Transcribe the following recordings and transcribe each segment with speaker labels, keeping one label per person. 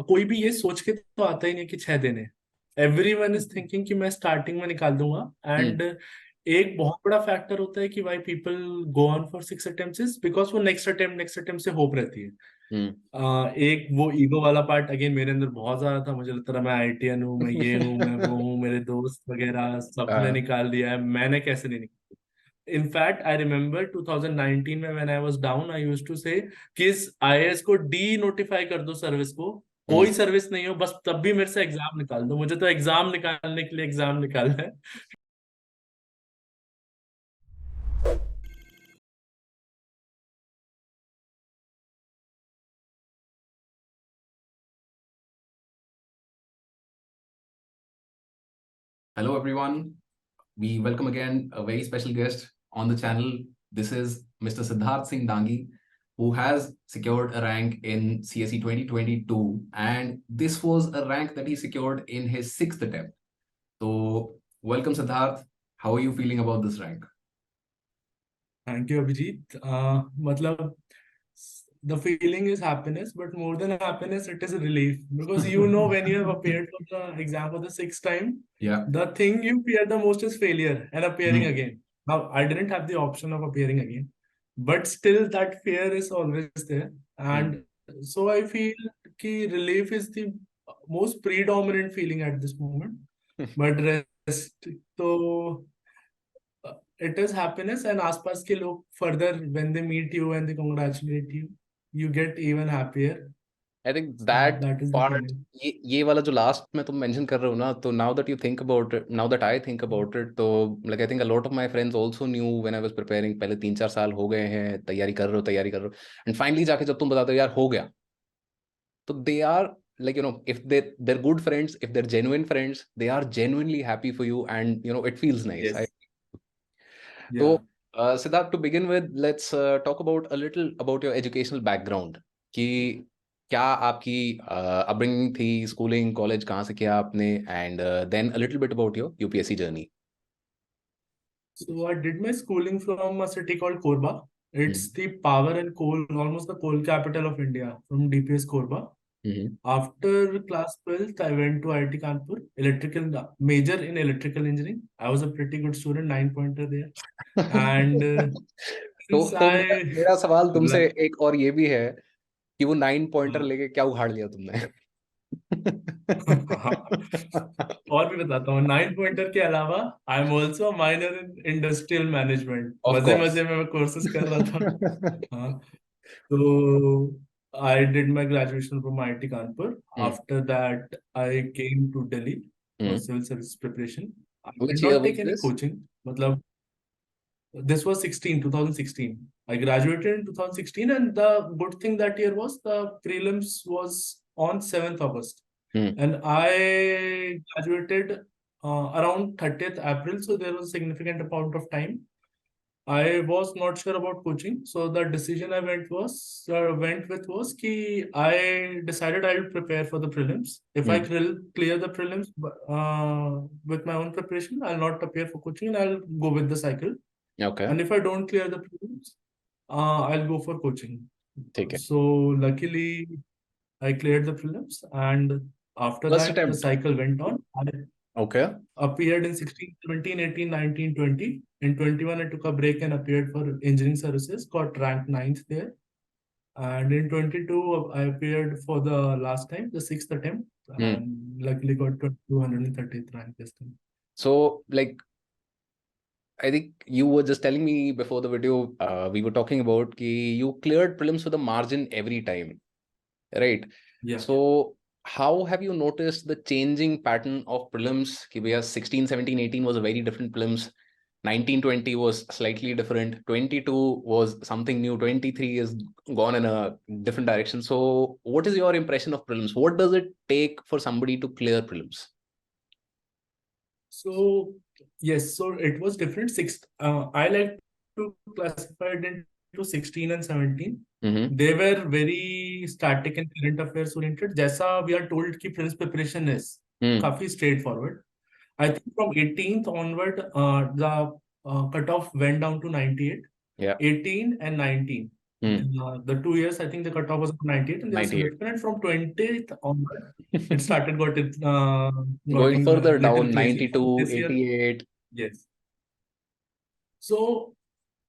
Speaker 1: कोई भी ये सोच के तो आता ही नहीं कि 6 देने। एवरीवन इज थिंकिंग कि मैं स्टार्टिंग में निकाल दूंगा। एंड एक बहुत बड़ा फैक्टर होता है कि why people go on for 6 attempts because वो नेक्स्ट अटेम्प्ट से होप रहती है। एक वो ईगो वाला पार्ट अगेन मेरे अंदर बहुत ज्यादा था। मुझे लगता था मैं आईटीएन हूँ, मैं ये हूँ, मैं वो हूँ, मेरे दोस्त वगैरह सबने निकाल दिया है, मैंने कैसे नहीं निकाला। इनफैक्ट आई रिमेम्बर 2019 में when I was down I used to say कि इस आईएएस को डी नोटिफाई कर दो सर्विस को, कोई सर्विस नहीं हो, बस तब भी मेरे से एग्जाम निकाल दो, मुझे तो एग्जाम निकालने के लिए एग्जाम निकालना है।
Speaker 2: Hello, everyone. We welcome again a very special guest on the channel. This is Mr. Siddharth Singh Dangi, who has secured a rank in CSE 2022. And this was a rank that he secured in his 6th attempt. So, welcome, Siddharth. How are you feeling about this rank?
Speaker 1: Thank you Abhijit. मतलब the feeling is happiness, but more than happiness, it is a relief because you know when you have appeared for the exam for the 6th time,
Speaker 2: Yeah.
Speaker 1: the thing you fear the most is failure and appearing again. Now, I didn't have the option of appearing again, but still that fear is always there. And so I feel कि relief is the most predominant feeling at this moment. But rest, तो it is happiness, and आसपास के लोग further when they meet you and they congratulate you, you get even happier.
Speaker 2: I think
Speaker 1: So
Speaker 2: that
Speaker 1: that is the
Speaker 2: part,
Speaker 1: feeling.
Speaker 2: ये वाला जो last में तुम mention कर रहे हो ना, तो now that you think about it, now that I think about it, तो like I think a lot of my friends also knew when I was preparing, पहले 3-4 साल हो गए हैं, तैयारी कर रहे हो, and finally जाके जब तुम बताते हो यार हो गया, तो they are like, if they're good friends, if they're genuine friends, they are genuinely happy for you, and it feels nice.
Speaker 1: Yes.
Speaker 2: So,
Speaker 1: Yeah.
Speaker 2: Siddharth, to begin with, let's talk about a little about your educational background. कि क्या आपकी upbringing थी, schooling, college कहाँ से किया आपने, and then a little bit about your UPSC journey.
Speaker 1: So I did my schooling from a city called Korba. It's the power and coal, almost the coal capital of India, from DPS Korba. After class 12th, I went to IIT Kanpur, electrical major in electrical engineering. I was a pretty good student, 9 pointer there. And since
Speaker 2: तो
Speaker 1: I
Speaker 2: मेरा सवाल तुमसे
Speaker 1: like
Speaker 2: एक और ये भी है कि वो 9 पॉइंटर लेके क्या उखाड़ लिया तुमने.
Speaker 1: और भी बताता हूँ। 9 पॉइंटर के अलावा I am also minor in industrial management.
Speaker 2: Of
Speaker 1: मजे
Speaker 2: कोर्स.
Speaker 1: मजे में मैं कोर्सेज कर रहा था। हाँ, तो I did my graduation from IIT Kanpur. After that I came to Delhi for civil service preparation. I did
Speaker 2: Which year
Speaker 1: not
Speaker 2: was
Speaker 1: take any
Speaker 2: this?
Speaker 1: Coaching. मतलब this was 2016. I graduated in 2016, and the good thing that year was the prelims was on 7th August. And I graduated around 30th April, so there was a significant amount of time. I was not sure about coaching, so the decision I went with was कि I decided I will prepare for the prelims. If I clear the prelims with my own preparation, I'll not appear for coaching and I'll go with the cycle.
Speaker 2: Okay.
Speaker 1: And if I don't clear the prelims, I'll go for coaching.
Speaker 2: ठीक है.
Speaker 1: So luckily, I cleared the prelims, and after
Speaker 2: First
Speaker 1: that, the
Speaker 2: attempt.
Speaker 1: cycle went on. I
Speaker 2: Okay.
Speaker 1: appeared in 16, 17, 18, 19, 20. In 21, I took a break and appeared for engineering services, got ranked 9th there. And in 22, I appeared for the last time, the 6th attempt, and luckily got 230th rank this time.
Speaker 2: So, like, I think you were just telling me before the video, we were talking about कि you cleared prelims with a margin every time, right?
Speaker 1: Yeah.
Speaker 2: So, how have you noticed the changing pattern of prelims? कि भैया 16, 17, 18 was a very different prelims. 19, 20 was slightly different. 22 was something new. 23 is gone in a different direction. So, what is your impression of prelims? What does it take for somebody to clear prelims?
Speaker 1: So yes, so it was different. I like to classify it into 16 and 17. They were very static and current affairs oriented. जैसा we are told कि prelims preparation is काफी straightforward. I think from 18th onward, the cutoff went down to 98.
Speaker 2: Yeah.
Speaker 1: 18 and 19. The 2 years, I think the cutoff was 98, and they are
Speaker 2: 98.
Speaker 1: significant. And from 20th onward, it started
Speaker 2: Going
Speaker 1: getting
Speaker 2: further
Speaker 1: little
Speaker 2: down,
Speaker 1: crazy.
Speaker 2: 92,
Speaker 1: This year,
Speaker 2: 88.
Speaker 1: yes. So,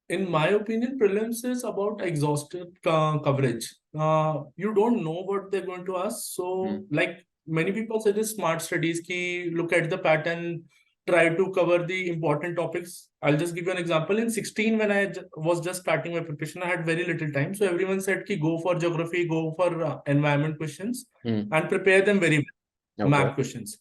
Speaker 1: in my opinion, prelims is about exhaustive coverage. You don't know what they're going to ask. So, like many people suggest smart studies, ki look at the pattern, try to cover the important topics. I'll just give you an example. In 16, when I was just starting my preparation, I had very little time. So everyone said ki go for geography, go for environment questions, and prepare them very well.
Speaker 2: Okay.
Speaker 1: Map questions.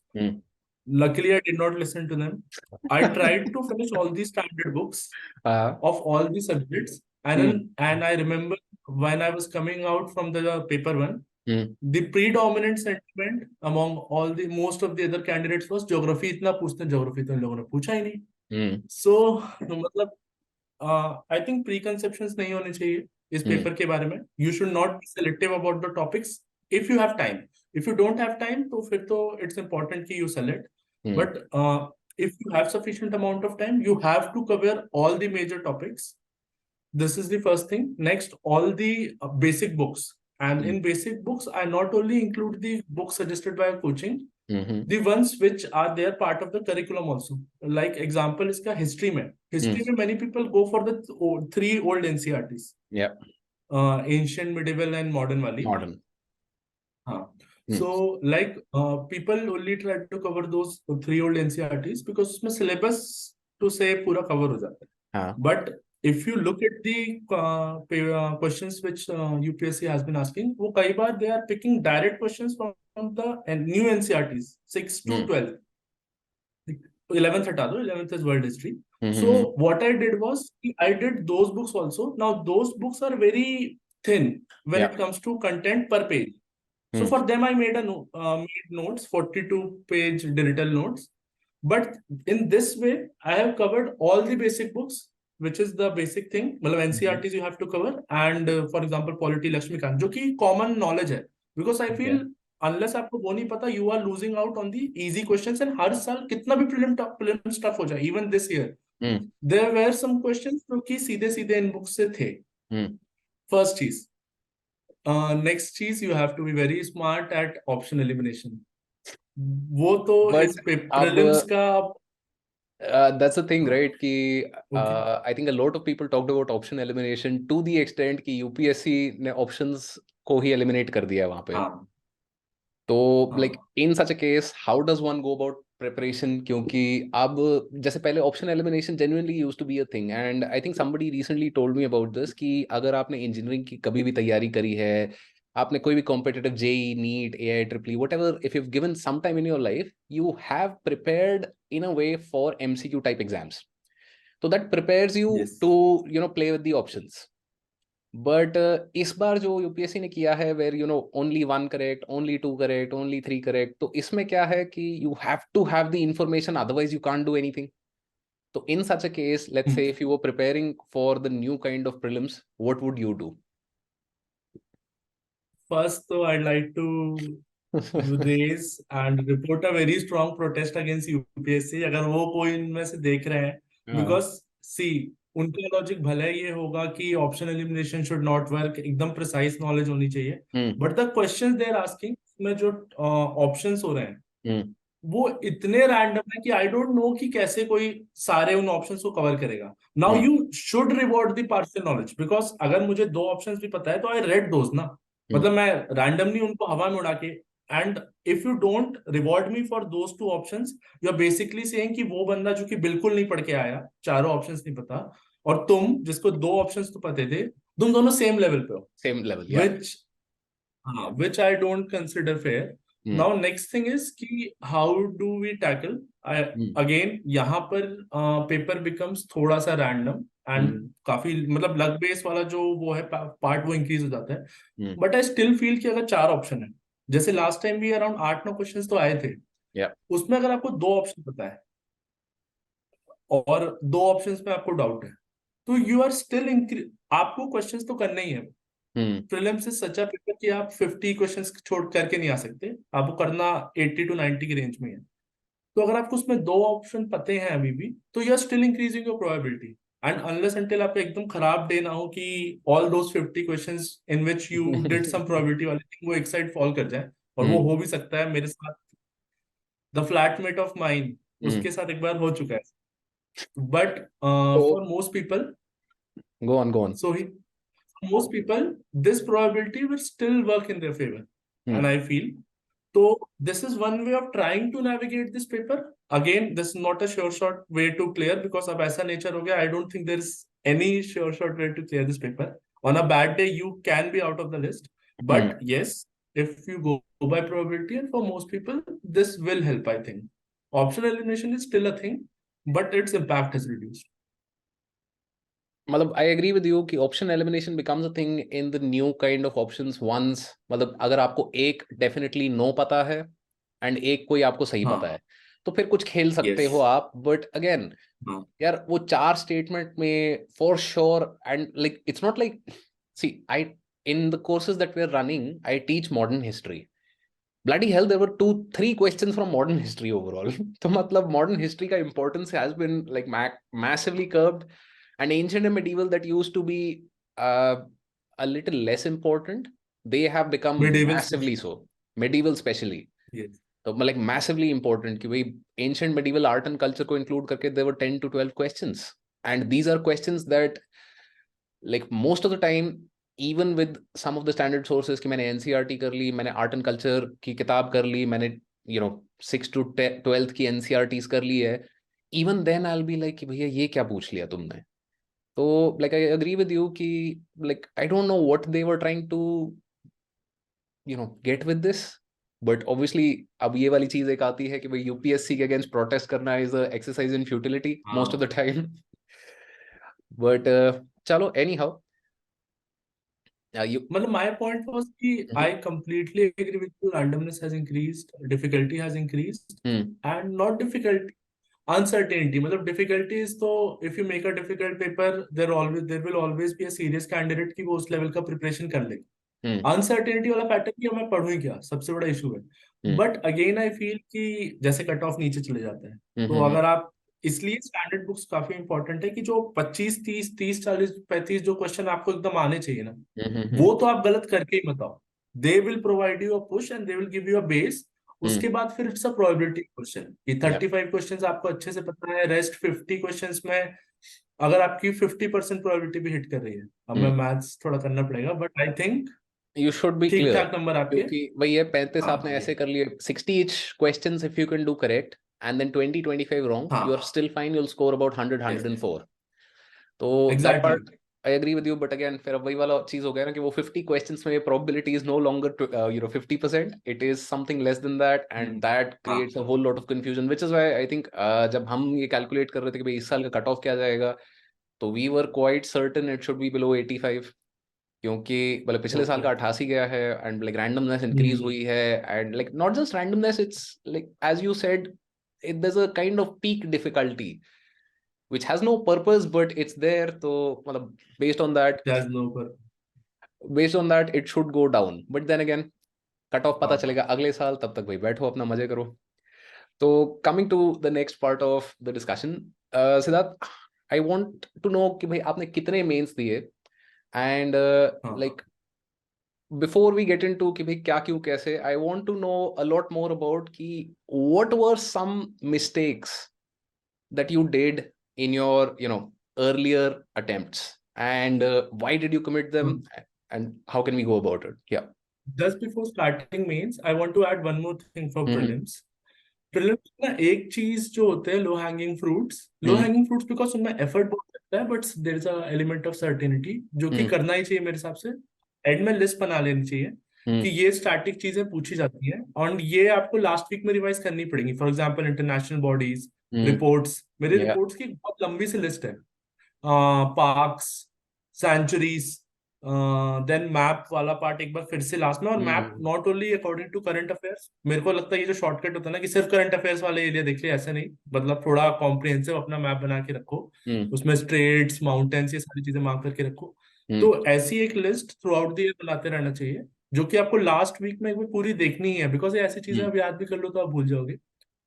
Speaker 1: Luckily, I did not listen to them. I tried to finish all the standard books of all the subjects, and I remember when I was coming out from the paper one, the predominant sentiment among all the most of the other candidates was geography. इतना पूछते हैं geography तो इन लोगों ने पूछा ही नहीं. So मतलब I think preconceptions नहीं होने चाहिए इस पेपर के बारे में. You should not be selective about the topics if you have time. If you don't have time, तो फिर तो it's important कि you select. But if you have sufficient amount of time, you have to cover all the major topics. This is the first thing. Next, all the basic books. And in basic books, I not only include the books suggested by coaching, the ones which are there part of the curriculum also. Like example is history mein. History mein many people go for the three old NCERTs.
Speaker 2: Yeah.
Speaker 1: Ancient, medieval, and modern wali.
Speaker 2: Modern.
Speaker 1: So like people only try to cover those three old NCERTs because उसमें syllabus to say पूरा cover हो जाता है. But if you look at the questions which UPSC has been asking, वो कई बार they are picking direct questions from the new NCERTs 6 to 12. 11th हटा दो, 11th is world history. So what I did was I did those books also. Now those books are very thin when it comes to content per page. So for them, I made made notes, 42-page digital notes. But in this way, I have covered all the basic books, which is the basic thing. मतलब NCERTs you have to cover, and for example, Polity Lakshmikant, जो कि common knowledge है. Because I feel unless आपको वो नहीं पता, you are losing out on the easy questions. And हर साल कितना भी prelim stuff हो जाए, even this year, there were some questions जो कि सीधे इन books से थे. First चीज. Next cheese, you have to be very smart at option elimination. वो तो इस prelims का
Speaker 2: that's the thing, right? कि I think a lot of people talked about option elimination to the extent कि UPSC ने options को ही eliminate कर दिया है वहाँ पे. तो like in such a case, how does one go about preparation? क्योंकि अब जैसे पहले option elimination genuinely used to be a thing, and I think somebody recently told me about this कि अगर आपने engineering की कभी भी तैयारी करी है, आपने कोई भी competitive JEE, NEET, AI, EEE, whatever, if you've given some time in your life, you have prepared in a way for MCQ type exams. So that prepares you to play with the options. But इस बार जो UPSC ने किया है where only 1 correct, only 2 correct, only 3 correct, तो इसमें क्या है कि you have to have the information, otherwise you can't do anything. So in such a case, let's say if you were preparing for the new kind of prelims, what would you do?
Speaker 1: First, though, I'd like to raise and report a very strong protest against UPSC. अगर वो कोई इनमें से देख रहे हैं, because see, उनका logic भले ये होगा कि option elimination should not work, एकदम प्रिसाइज नॉलेज होनी चाहिए, but the questions they are asking में जो ऑप्शंस हो रहे हैं वो इतने रैंडम है कि आई डोंट नो कि कैसे कोई सारे उन ऑप्शंस को कवर करेगा. Now you should reward the partial knowledge, because अगर मुझे 2 ऑप्शंस भी पता है तो आई रेड दोस ना, मतलब मैं रैंडमली उनको हवा में उड़ा के. And if you don't reward me for those 2 options, you're basically saying कि वो बंदा जो कि बिल्कुल नहीं पढ़ के आया, चारों ऑप्शंस नहीं पता, और तुम जिसको 2 ऑप्शंस तो पते थे, तुम दोनों सेम लेवल पे हो.
Speaker 2: Same level, yeah.
Speaker 1: Which I don't consider fair. Now next thing is कि how do we tackle? Again यहाँ पर पेपर becomes थोड़ा सा random and काफी मतलब लक बेस वाला जो वो है पार्ट वो इंक्रीज हो जाता है. बट आई स्टिल फील कि अगर 4 ऑप्शन है, जैसे लास्ट टाइम भी अराउंड 8-9 क्वेश्चंस तो आए थे, उसमें अगर आपको 2 ऑप्शन पता है और 2 ऑप्शंस में आपको डाउट है, तो यू आर स्टिल आपको क्वेश्चंस तो करने ही है. Prelims is such a paper कि आप 50 क्वेश्चंस छोड़ करके नहीं आ सकते, आपको करना 80 to 90 की रेंज में है. तो अगर आपको उसमें 2 ऑप्शन पते हैं अभी भी, तो you are still increasing your probability. And unless until आपका एकदम खराब डे ना हो कि all those 50 questions in which you did some probability वाले थिंग वो एक साइड फॉल कर जाए, और वो हो भी सकता है। मेरे साथ द फ्लैटमेट ऑफ माइन, उसके साथ एक बार हो चुका है। बट
Speaker 2: तो
Speaker 1: for most people,
Speaker 2: go on go on.
Speaker 1: so he, most people, this probability will still work in their favor, and I feel so. This is one way of trying to navigate this paper. Again, this is not a sure shot way to clear, because अब ऐसा nature हो गया, I don't think there is any sure shot way to clear this paper. On a bad day you can be out of the list, but yes, if you go by probability, and for most people this will help, I think. Optional elimination is still a thing, but its impact has reduced.
Speaker 2: मतलब I agree with you कि option elimination becomes a thing in the new kind of options ones, मतलब अगर आपको एक definitely no पता है and एक कोई आपको सही पता
Speaker 1: हाँ,
Speaker 2: है, तो फिर कुछ खेल सकते
Speaker 1: yes,
Speaker 2: हो आप। बट अगेन
Speaker 1: हाँ,
Speaker 2: यार, वो चार स्टेटमेंट में for sure, and like it's not like, see I in the courses that we are running I teach modern history. bloody hell, there were 2-3 questions from modern history overall. तो मतलब modern history का importance has been like massively curbed, and ancient and medieval that used to be uh, a little less important, they have become
Speaker 1: medieval
Speaker 2: massively
Speaker 1: especially.
Speaker 2: so, medieval especially।
Speaker 1: Yes.
Speaker 2: तो like massively important कि भाई ancient medieval art and culture को include करके there were 10 to 12 questions, and these are questions that like most of the time, even with some of the standard sources कि मैंने NCERT कर ली, मैंने art and culture की किताब कर ली, मैंने 6 to 12th की एनसीईआरटीज कर ली है, even then I will be like कि भैया ये क्या पूछ लिया तुमने। तो like I agree with you कि like I don't know what they were trying to get with this, but obviously अब ये वाली चीज एक आती है कि भाई यूपीएससी के अगेंस्ट प्रोटेस्ट करना is a exercise in futility most of the
Speaker 1: हाँ,
Speaker 2: टाइम। बट चलो एनी हाउ यू।
Speaker 1: मतलब my point was कि I completely agree with you. Randomness has increased, difficulty has increased,
Speaker 2: hmm
Speaker 1: and not difficulty, uncertainty. मतलब difficulty is तो if you make a difficult paper, there will always be a serious candidate कि वो उस level का preparation कर ले।
Speaker 2: हम्म
Speaker 1: uncertainty वाला pattern कि मैं पढ़ूं ही क्या, सबसे बड़ा इशू है।
Speaker 2: हम्म
Speaker 1: बट अगेन आई फील कि जैसे कट ऑफ नीचे चले जाते हैं, तो
Speaker 2: हम्म
Speaker 1: अगर आप, इसलिए स्टैंडर्ड बुक्स काफी इंपॉर्टेंट है कि जो 25 30 40 35 जो क्वेश्चन आपको एकदम आने चाहिए ना,
Speaker 2: हम्म
Speaker 1: वो तो आप गलत करके ही बताओ। They will provide you a push and they will give you a base. उसके
Speaker 2: हम्म
Speaker 1: बाद फिर इट्स अ प्रोबेबिलिटी क्वेश्चन कि
Speaker 2: या
Speaker 1: 35 क्वेश्चंस आपको अच्छे से पता है, रेस्ट 50 क्वेश्चंस में अगर आपकी 50% प्रोबेबिलिटी भी हिट कर रही है, अब मैं मैथ्स थोड़ा करना पड़ेगा, but I think
Speaker 2: you should be
Speaker 1: ठीक
Speaker 2: क्लियर,
Speaker 1: ठाक नंबर आपके।
Speaker 2: क्योंकि भाई ये 35
Speaker 1: हाँ,
Speaker 2: आपने ऐसे
Speaker 1: ये,
Speaker 2: कर लिए, 60 each questions if you can do correct and then 20-25 wrong, you are
Speaker 1: हाँ,
Speaker 2: still fine, you'll score about 100
Speaker 1: yes,
Speaker 2: 104। तो that
Speaker 1: exactly.
Speaker 2: Part I agree with you, but again फिर अब वही वाला चीज हो गया ना कि वो 50 क्वेश्चंस में probability is no longer 50%, it is something less than that, and that
Speaker 1: हाँ,
Speaker 2: creates a whole lot of confusion, which is why I think जब हम ये कैलकुलेट कर रहे थे कि भाई इस साल का कट ऑफ क्या जाएगा, तो we were quite certain it should be below 85, क्योंकि मतलब पिछले साल
Speaker 1: ओके,
Speaker 2: का 88 गया है, एंड लाइक रैंडमनेस इंक्रीज हुई है, and like not just randomness, it's like as you said, it there is a kind of peak difficulty which has no purpose but it's there, तो मतलब based on that,
Speaker 1: जैज नो पर,
Speaker 2: it should go down, but then again cut off पता
Speaker 1: हाँ,
Speaker 2: चलेगा अगले साल, तब तक भाई बैठो अपना मजे करो। तो coming to the next part of the discussion, Siddharth, I want to know कि भाई आपने कितने मेंस दिए, एंड
Speaker 1: हाँ,
Speaker 2: like before we get into कि भाई क्या क्यों कैसे, I want to know a lot more about कि what were some mistakes that you did in your earlier attempts, and why did you commit them,
Speaker 1: हाँ।
Speaker 2: and how can we go about it? Yeah।
Speaker 1: Just before starting mains I want to add one more thing for
Speaker 2: hmm
Speaker 1: prelims. Prelims ना एक चीज जो होते हैं, low
Speaker 2: hmm
Speaker 1: hanging fruits, because उनमें effort बहुत लगता है, but there is a element of certainty जो कि
Speaker 2: हम्म
Speaker 1: करना ही चाहिए मेरे हिसाब से। एंड में लिस्ट बना लेनी चाहिए कि
Speaker 2: हम्म
Speaker 1: ये स्टैटिक चीजें पूछी जाती हैं, और ये आपको लास्ट वीक में रिवाइज करनी पड़ेगी। For example international bodies
Speaker 2: hmm
Speaker 1: reports, मेरी
Speaker 2: yeah
Speaker 1: रिपोर्ट्स की बहुत लंबी सी लिस्ट है। पार्क्स, सेंचुरीज, देन मैप वाला पार्ट एक बार फिर से लास्ट में। और map
Speaker 2: hmm
Speaker 1: not only according to current affairs, मेरे को लगता है ये जो शॉर्टकट होता है ना कि सिर्फ करंट अफेयर्स वाले एरिया देख लिया, ऐसा नहीं। मतलब थोड़ा कॉम्प्रिहेंसिव अपना मैप बना के रखो,
Speaker 2: हम्म
Speaker 1: उसमें स्ट्रेट्स, माउंटेन्स, ये सारी चीजें मार्क करके रखो।
Speaker 2: हम्म
Speaker 1: तो ऐसी एक list through out the year बनाते रहना चाहिए, जो कि आपको लास्ट वीक में एक बार पूरी देखनी ही है, बिकॉज ये ऐसी चीजें
Speaker 2: हम्म
Speaker 1: आप याद भी कर लो तो आप भूल जाओगे।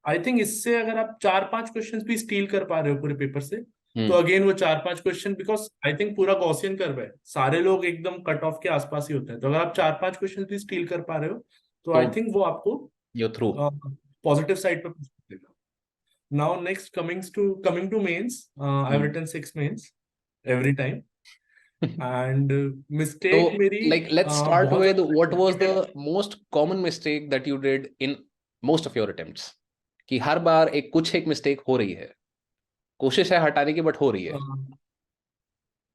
Speaker 1: आई थिंक इससे अगर आप 4 5 क्वेश्चंस भी स्टील कर पा रहे हो पूरे पेपर से, तो अगेन वो 4-5 क्वेश्चन, बिकॉज आई थिंक पूरा गॉसियन कर्व है, सारे लोग एकदम कट ऑफ के आसपास ही होते हैं, तो अगर आप 4-5 क्वेश्चन भी स्टील कर पा रहे हो तो आई
Speaker 2: तो
Speaker 1: थिंक वो आपको
Speaker 2: you're through.
Speaker 1: पॉजिटिव साइड पे push करेगा. Now next coming to mains, I've written 6 mains every time, and mistake
Speaker 2: So,
Speaker 1: मेरी
Speaker 2: like, let's start
Speaker 1: बहुत
Speaker 2: with
Speaker 1: ज्यादा
Speaker 2: what was
Speaker 1: repeated.
Speaker 2: the most common mistake that you did in most of your attempts? कि हर बार एक mistake हो रही है, कोशिश है हटाने की, बट हो रही है.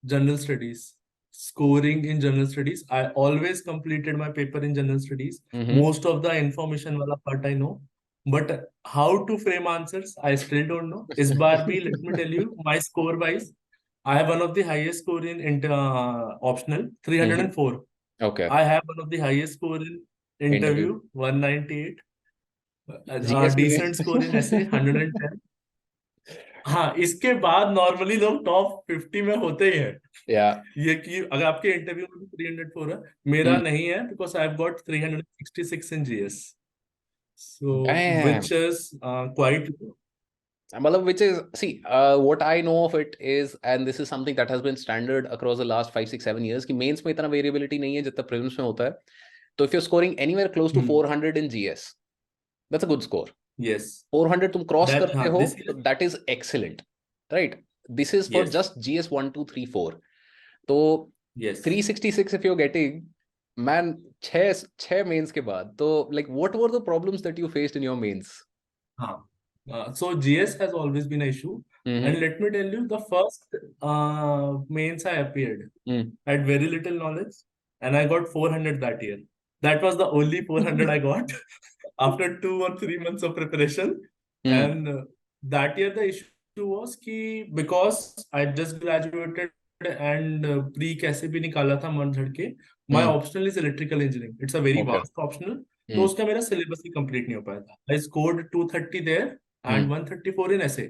Speaker 1: General studies, scoring in general studies. I always completed my paper in general studies. Most of the information वाला part I know, but how to frame answers, I still don't know. इस बार भी, let me tell you, my score wise, I have one of the highest score in optional, 304.
Speaker 2: Okay.
Speaker 1: I have one of the highest score in
Speaker 2: Interview.
Speaker 1: interview, 198.
Speaker 2: GS
Speaker 1: Decent score in essay, 110. हाँ, इसके बाद normally लोग top 50 में होते ही हैं.
Speaker 2: Yeah.
Speaker 1: ये कि अगर आपके इंटरव्यू में 304 है, मेरा नहीं है, because I have got 366 in GS, so
Speaker 2: Damn.
Speaker 1: Which is quite.
Speaker 2: मतलब which is, see, what I know of it is, and this is something that has been standard across the last 5 6 7 years, कि mains में इतना variability नहीं है जितना prelims में होता है. तो if you're scoring anywhere close to 400 in GS, that's a good score.
Speaker 1: Yes,
Speaker 2: 400 तुम क्रॉस
Speaker 1: दैट,
Speaker 2: करते
Speaker 1: हाँ,
Speaker 2: हो
Speaker 1: दिस
Speaker 2: तो
Speaker 1: year,
Speaker 2: that is excellent, right? This is for
Speaker 1: yes,
Speaker 2: just GS 1 2 3 4. तो
Speaker 1: yes,
Speaker 2: 366 if you're getting, man, छह mains के बाद तो, like, what were the problems that you faced in your mains?
Speaker 1: हाँ. So GS has always been an issue, and let me tell you, the first mains I appeared, I had very little knowledge, and I got 400 that year. That was the only 400 I got after 2 or 3 months of preparation. And that year the issue was कि because I just graduated and pre कैसे भी निकाला था मन झड़ के, my optional is electrical engineering. It's a very
Speaker 2: Okay.
Speaker 1: vast optional. तो उसका मेरा सिलेबस ही कंप्लीट नहीं हो पाया था. I scored 230 there and 134 in essay.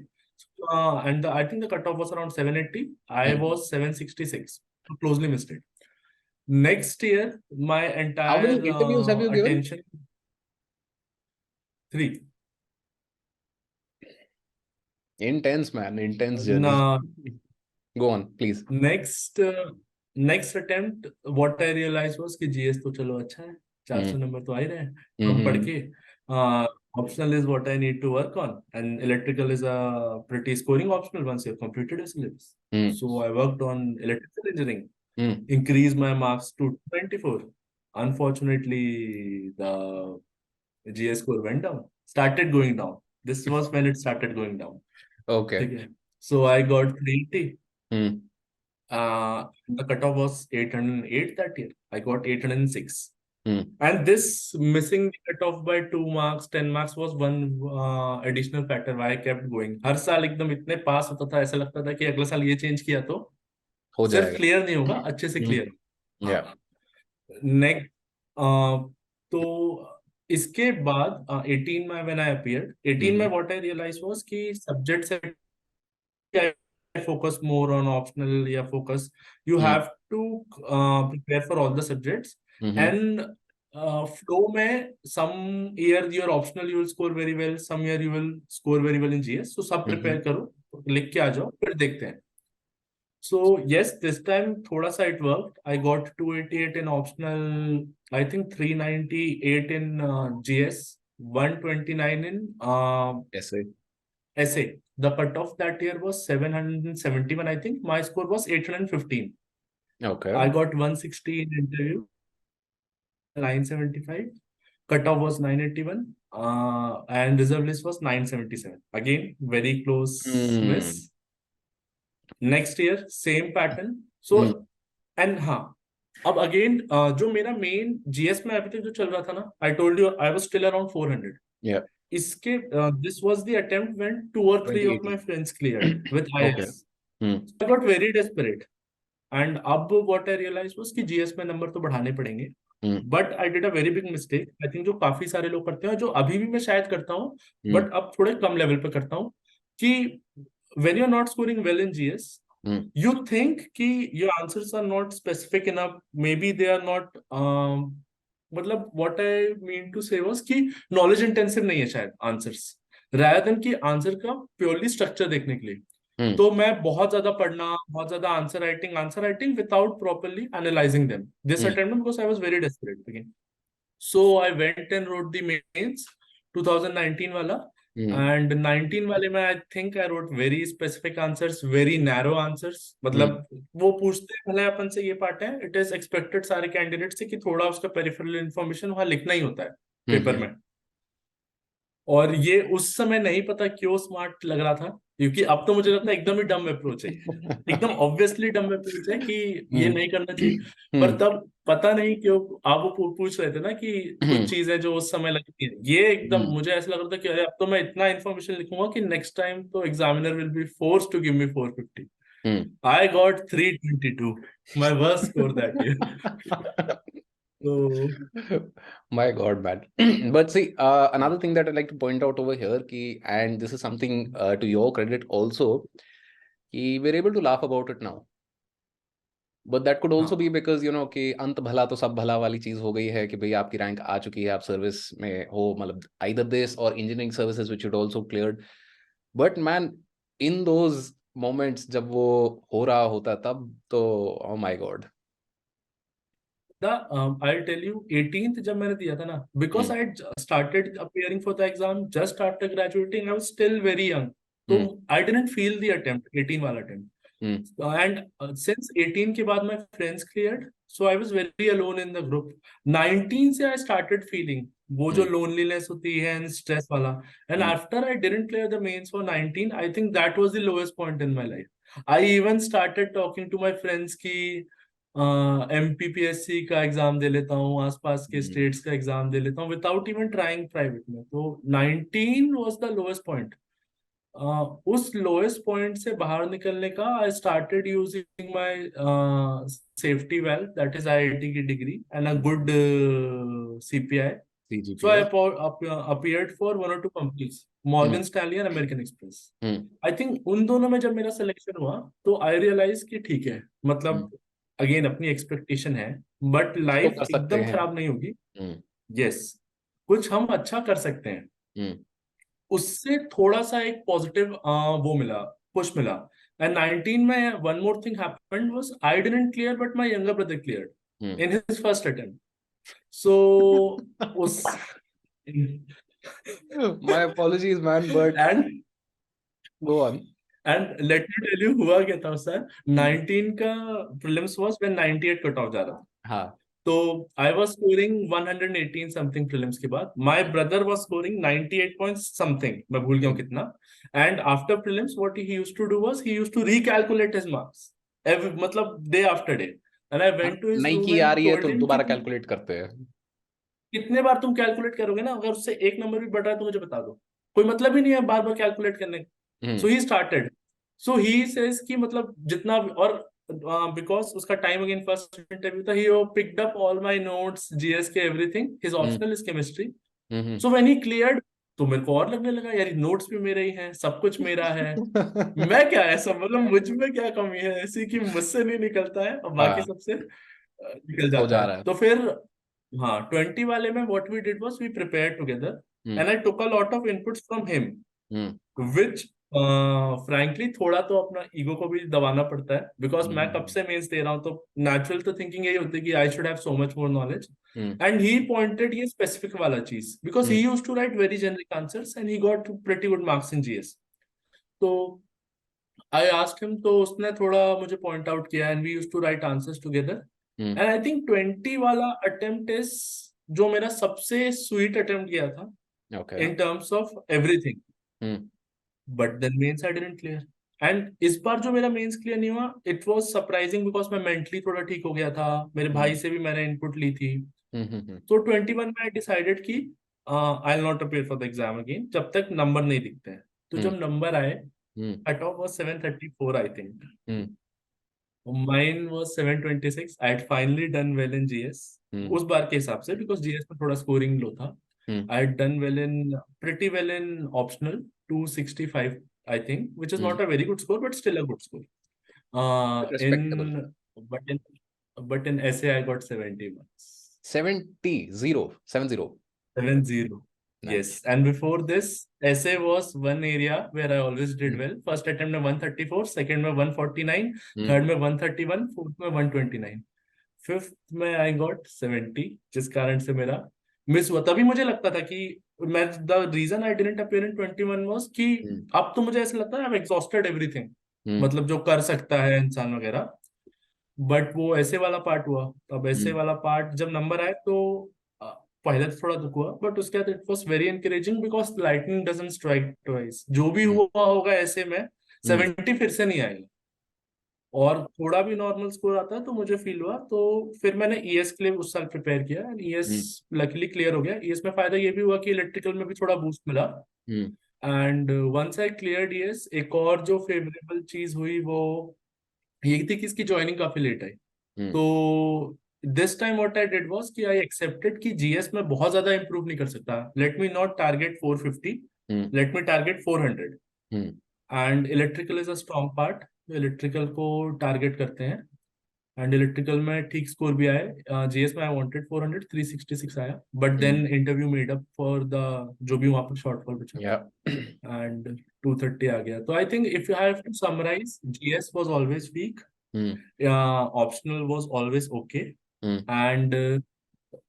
Speaker 1: And I think the cutoff was around 780. I was 766. So closely missed it. Next year, my
Speaker 2: How
Speaker 1: entire
Speaker 2: many interviews have you given?
Speaker 1: attention, 3.
Speaker 2: Intense, man. Intense journey.
Speaker 1: Now,
Speaker 2: Go on, please.
Speaker 1: next attempt, what I realized was कि GS तो चलो अच्छा है, 400 number तो आ ही रहे हैं हम पढ़ के. Optional is what I need to work on, and electrical is a pretty scoring optional once you've completed your syllabus. So I worked on electrical engineering, increased my marks to 24. Unfortunately, the GS score went down, started going down. This was when it started going down.
Speaker 2: Okay.
Speaker 1: Okay. So I got 380. The cutoff was 808 that year. I got 806. And this missing the cutoff by 2 marks, 10 marks was one additional factor why I kept going. हर साल एकदम इतने पास होता था, ऐसा लगता था कि अगले साल ये चेंज किया तो
Speaker 2: हो
Speaker 1: सिर्फ
Speaker 2: जाएगा.
Speaker 1: क्लियर नहीं होगा, अच्छे से क्लियर.
Speaker 2: Yeah.
Speaker 1: नेक्स्ट, तो इसके बाद 18 में when I appeared, 18 में what I realized was कि subject से I focus more on optional या focus. You have to prepare for all the subjects, and flow में some year your optional you will score very well, some year you will score very well in GS. So सब prepare करो, लिख के आ जाओ, फिर देखते हैं. So yes, this time थोड़ा सा it worked. I got 288 in optional, I think 398 in GS, 129 in essay. The cutoff that year was 771, I think. My score was 815.
Speaker 2: Okay.
Speaker 1: I got 160 in interview, 975. Cutoff was 981. And reserve list was 977. Again, very close miss. Next year, same pattern. So, and हाँ, अब again, जो मेरा main GS में अभी तक जो चल रहा था ना, I told you I was still around 400.
Speaker 2: Yeah.
Speaker 1: इसके this was the attempt when 2 or 3 of my friends cleared with IS. So I got very desperate. And अब what I realized was कि GS में number तो बढ़ाने पड़ेंगे. But I did a very big mistake. I think जो काफी सारे लोग करते हैं, जो अभी भी मैं शायद करता हूँ, but अब थोड़े कम लेवल पे करता हूँ, कि when you're not scoring well in GS, you think कि your answers are not specific enough. Maybe they are not. मतलब what I mean to say was कि knowledge intensive नहीं है शायद answers, rather than कि answer का purely structure देखने के लिए. तो मैं बहुत ज्यादा पढ़ना, बहुत ज्यादा answer writing without properly analysing them this attempt, because I was very desperate again. So I went and wrote the mains 2019 वाला, and 19 वाले में I think I wrote very specific answers, very narrow answers. मतलब वो पूछते हैं भले अपन से ये पार्ट है, it is expected सारे कैंडिडेट से कि थोड़ा उसका पेरिफेरल इंफॉर्मेशन वहां लिखना ही होता है पेपर में. और ये उस समय नहीं पता क्यों स्मार्ट लग रहा था, क्योंकि अब तो मुझे लगता है एकदम ही डम अप्रोच है, एकदम ऑब्वियसली डम अप्रोच है कि ये नहीं करना चाहिए. पर तब पता नहीं क्यों आप वो पूछ रहे थे ना कि कुछ चीजें जो उस समय लगती है, ये एकदम मुझे ऐसा लग रहा था कि अरे अब तो मैं इतना इन्फॉर्मेशन लिखूंगा कि नेक्स्ट टाइम तो examiner will be force to give me 450. I got 322, my worst score that year. So
Speaker 2: My God, man. But see, another thing that I'd like to point out over here, and this is something to your credit also, we're able to laugh about it now. But that could also be because, कि अंत भला तो सब भला वाली चीज हो गई है कि भाई आपकी रैंक आ चुकी है, आप सर्विस में हो, मतलब either this or engineering services which you'd also cleared. But man, in those moments जब वो हो रहा होता तब तो oh my God.
Speaker 1: I'll tell you, 18th जब मैंने दिया था ना, because I had started appearing for the exam just after graduating, I was still very young, so I didn't feel the attempt, 18 वाला attempt. And since 18 के बाद my friends cleared, so I was very alone in the group. 19 से I started feeling वो जो loneliness होती है and stress वाला, and after I didn't clear the mains for 19, I think that was the lowest point in my life. I even started talking to my friends कि MPPSC का exam दे लेता हूँ, आसपास के स्टेट्स का एग्जाम दे लेता हूँ विदाउट इवन ट्राइंग प्राइवेट में. तो 19 वाज द लोएस्ट पॉइंट. उस लोएस्ट पॉइंट से बाहर निकलने का I started using my safety well, that is IIT की degree and a good CPI. So I appeared for 1 or 2 companies, Morgan Stanley and American Express. I think उन दोनों में जब मेरा सिलेक्शन हुआ तो आई रियलाइज कि ठीक है, मतलब अगेन अपनी एक्सपेक्टेशन है, बट लाइफ एकदम खराब नहीं होगी. यस, कुछ हम अच्छा कर सकते हैं. उससे थोड़ा सा एक पॉजिटिव वो मिला, पुश मिला. एंड 19 में one more thing happened was I didn't clear but my younger brother cleared in his first attempt. So उस
Speaker 2: My apologies, man, but
Speaker 1: and
Speaker 2: go on.
Speaker 1: and let me tell you हुआ क्या था sir. 19 का prelims was when 98 cut off जा रहा था.
Speaker 2: हाँ.
Speaker 1: तो I was scoring 118 something prelims के बाद. My brother was scoring 98 point something, मैं भूल गया हूँ कितना. And after prelims, what he used to do was he used to recalculate his marks. मतलब day after day. And I went to his
Speaker 2: नहीं
Speaker 1: room
Speaker 2: की आ
Speaker 1: and
Speaker 2: रही है
Speaker 1: told
Speaker 2: तो
Speaker 1: him
Speaker 2: दोबारा
Speaker 1: कि
Speaker 2: कैलकुलेट करते हैं.
Speaker 1: कितने बार तुम कैलकुलेट करोगे ना, अगर उससे एक नंबर भी बढ़ रहा है तो मुझे बता दो, कोई मतलब ही नहीं है बार बार कैलकुलेट करने का. सो he started, so he says कि मतलब जितना, और बिकॉज उसका टाइम अगेन फर्स्ट इंटरव्यू था, he picked up all my notes, GS के everything, his optional is chemistry. So when he cleared तो मेरे को और लगने लगा यार नोट्स भी मेरे ही हैं, सब कुछ मेरा है. मैं क्या ऐसा, मतलब मुझ में क्या कमी है ऐसी कि मुझसे नहीं निकलता है और बाकी
Speaker 2: हाँ,
Speaker 1: सबसे निकल
Speaker 2: हो
Speaker 1: जाता
Speaker 2: जा
Speaker 1: है.
Speaker 2: रहा है.
Speaker 1: तो फिर हाँ 20 वाले में what we did was we prepared together and I took a lot of inputs from him, which frankly थोड़ा तो अपना ईगो को भी दबाना पड़ता है, बिकॉज मैं कब से मेंस दे रहा हूँ तो नेचुरल तो थिंकिंग यही होती है कि I should have so much more knowledge. And he pointed ये स्पेसिफिक वाला चीज, because he used to write very generic answers and he got pretty good marks in GS. तो आई आस्क्ड हिम, तो उसने थोड़ा मुझे पॉइंट आउट किया and we used to write answers together. And I think 20 वाला attempt is जो मेरा सबसे स्वीट अटेम्प्ट किया था in terms of everything. But then mains I didn't clear. And इस बार जो मेरा मेंस क्लियर नहीं हुआ, it was surprising because मैं मेंटली थोड़ा ठीक हो गया था, मेरे भाई से भी मैंने इनपुट ली थी. तो 21 में I decided कि I'll not appear for the exam again जब तक नंबर नहीं दिखते हैं. तो जब नंबर आए, cut off was 734 I think. Mine was 726. I had finally done well in GS. उस बार के हिसाब से, because GS में थोड़ा स्कोरिंग लो था. I had done pretty well in optional, 265 I think, which is not a very good score, but still a good score.
Speaker 2: Respectable.
Speaker 1: But in essay I got 70 marks.
Speaker 2: 70. 70.
Speaker 1: 70. Yes,
Speaker 2: Nice.
Speaker 1: and before this, essay was one area where I always did
Speaker 2: Hmm.
Speaker 1: well. First attempt में 134, second में 149,
Speaker 2: Hmm.
Speaker 1: third में 131, fourth में 129, fifth में I got 70, जिस कारण से मेरा miss हुआ। तभी मुझे लगता था कि मैं the reason I didn't appear in 21 was कि
Speaker 2: Hmm.
Speaker 1: अब तो मुझे ऐसा लगता है आई एग्जॉस्टेड एवरीथिंग,
Speaker 2: Hmm.
Speaker 1: मतलब जो कर सकता है इंसान वगैरह। बट वो ऐसे वाला पार्ट हुआ। अब ऐसे
Speaker 2: Hmm.
Speaker 1: वाला पार्ट जब नंबर आए तो अ, पहले तो थोड़ा दुख हुआ, बट उसके बाद it was very encouraging because lightning doesn't strike twice. जो भी
Speaker 2: Hmm.
Speaker 1: हुआ होगा ऐसे में
Speaker 2: Hmm.
Speaker 1: 70 फिर से नहीं आएगा, और थोड़ा भी नॉर्मल स्कोर आता है तो मुझे फील हुआ। तो फिर मैंने ईएस के लिए उस साल प्रिपेयर किया, and ES
Speaker 2: Hmm.
Speaker 1: Luckily clear हो गया। ईएस में फायदा ये भी हुआ कि इलेक्ट्रिकल में भी थोड़ा बूस्ट मिला।
Speaker 2: Hmm.
Speaker 1: And once I clear ES, एक और जो फेवरेबल चीज हुई वो ये थी कि इसकी ज्वाइनिंग काफी लेट आई।
Speaker 2: Hmm.
Speaker 1: तो this time what I did was कि आई एक्सेप्टेड कि जीएस में बहुत ज्यादा इंप्रूव नहीं कर सकता। Let me not target 450,
Speaker 2: Hmm.
Speaker 1: Let me target 400।
Speaker 2: Hmm.
Speaker 1: And electrical is a strong part, electrical को टारगेट करते हैं। एंड इलेक्ट्रिकल में ठीक स्कोर भी आए। जीएस में आई वांटेड 400, 366 आया, but
Speaker 2: Hmm.
Speaker 1: Then interview made up for the जो भी वहां पर शॉर्टफॉल बचा,
Speaker 2: Yeah.
Speaker 1: एंड 230 आ गया। तो I think if you have to summarize, GS was always weak,
Speaker 2: Hmm.
Speaker 1: Optional was always okay,
Speaker 2: Hmm.
Speaker 1: And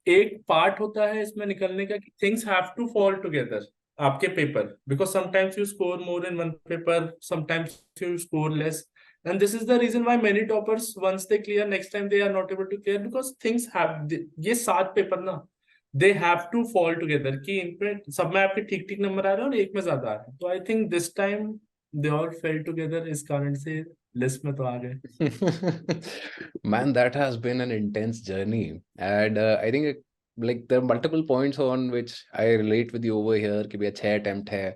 Speaker 1: एक पार्ट होता है इसमें निकलने का कि things have to fall together आपके paper, because sometimes you score more in one paper, sometimes you score less, and this is the reason why many toppers once they clear, next time they are not able to clear because things have ये 7 paper ना, they have to fall together कि इन पे सब में आपके ठीक ठीक number आ रहे हैं और एक में ज्यादा आ रहे हैं। तो I think this time they all fell together, इस कारण से लिस्ट में तो आ गए।
Speaker 2: Man, that has been an intense journey. And I think like there are multiple points on which I relate with you over here कि भैया 6 attempt है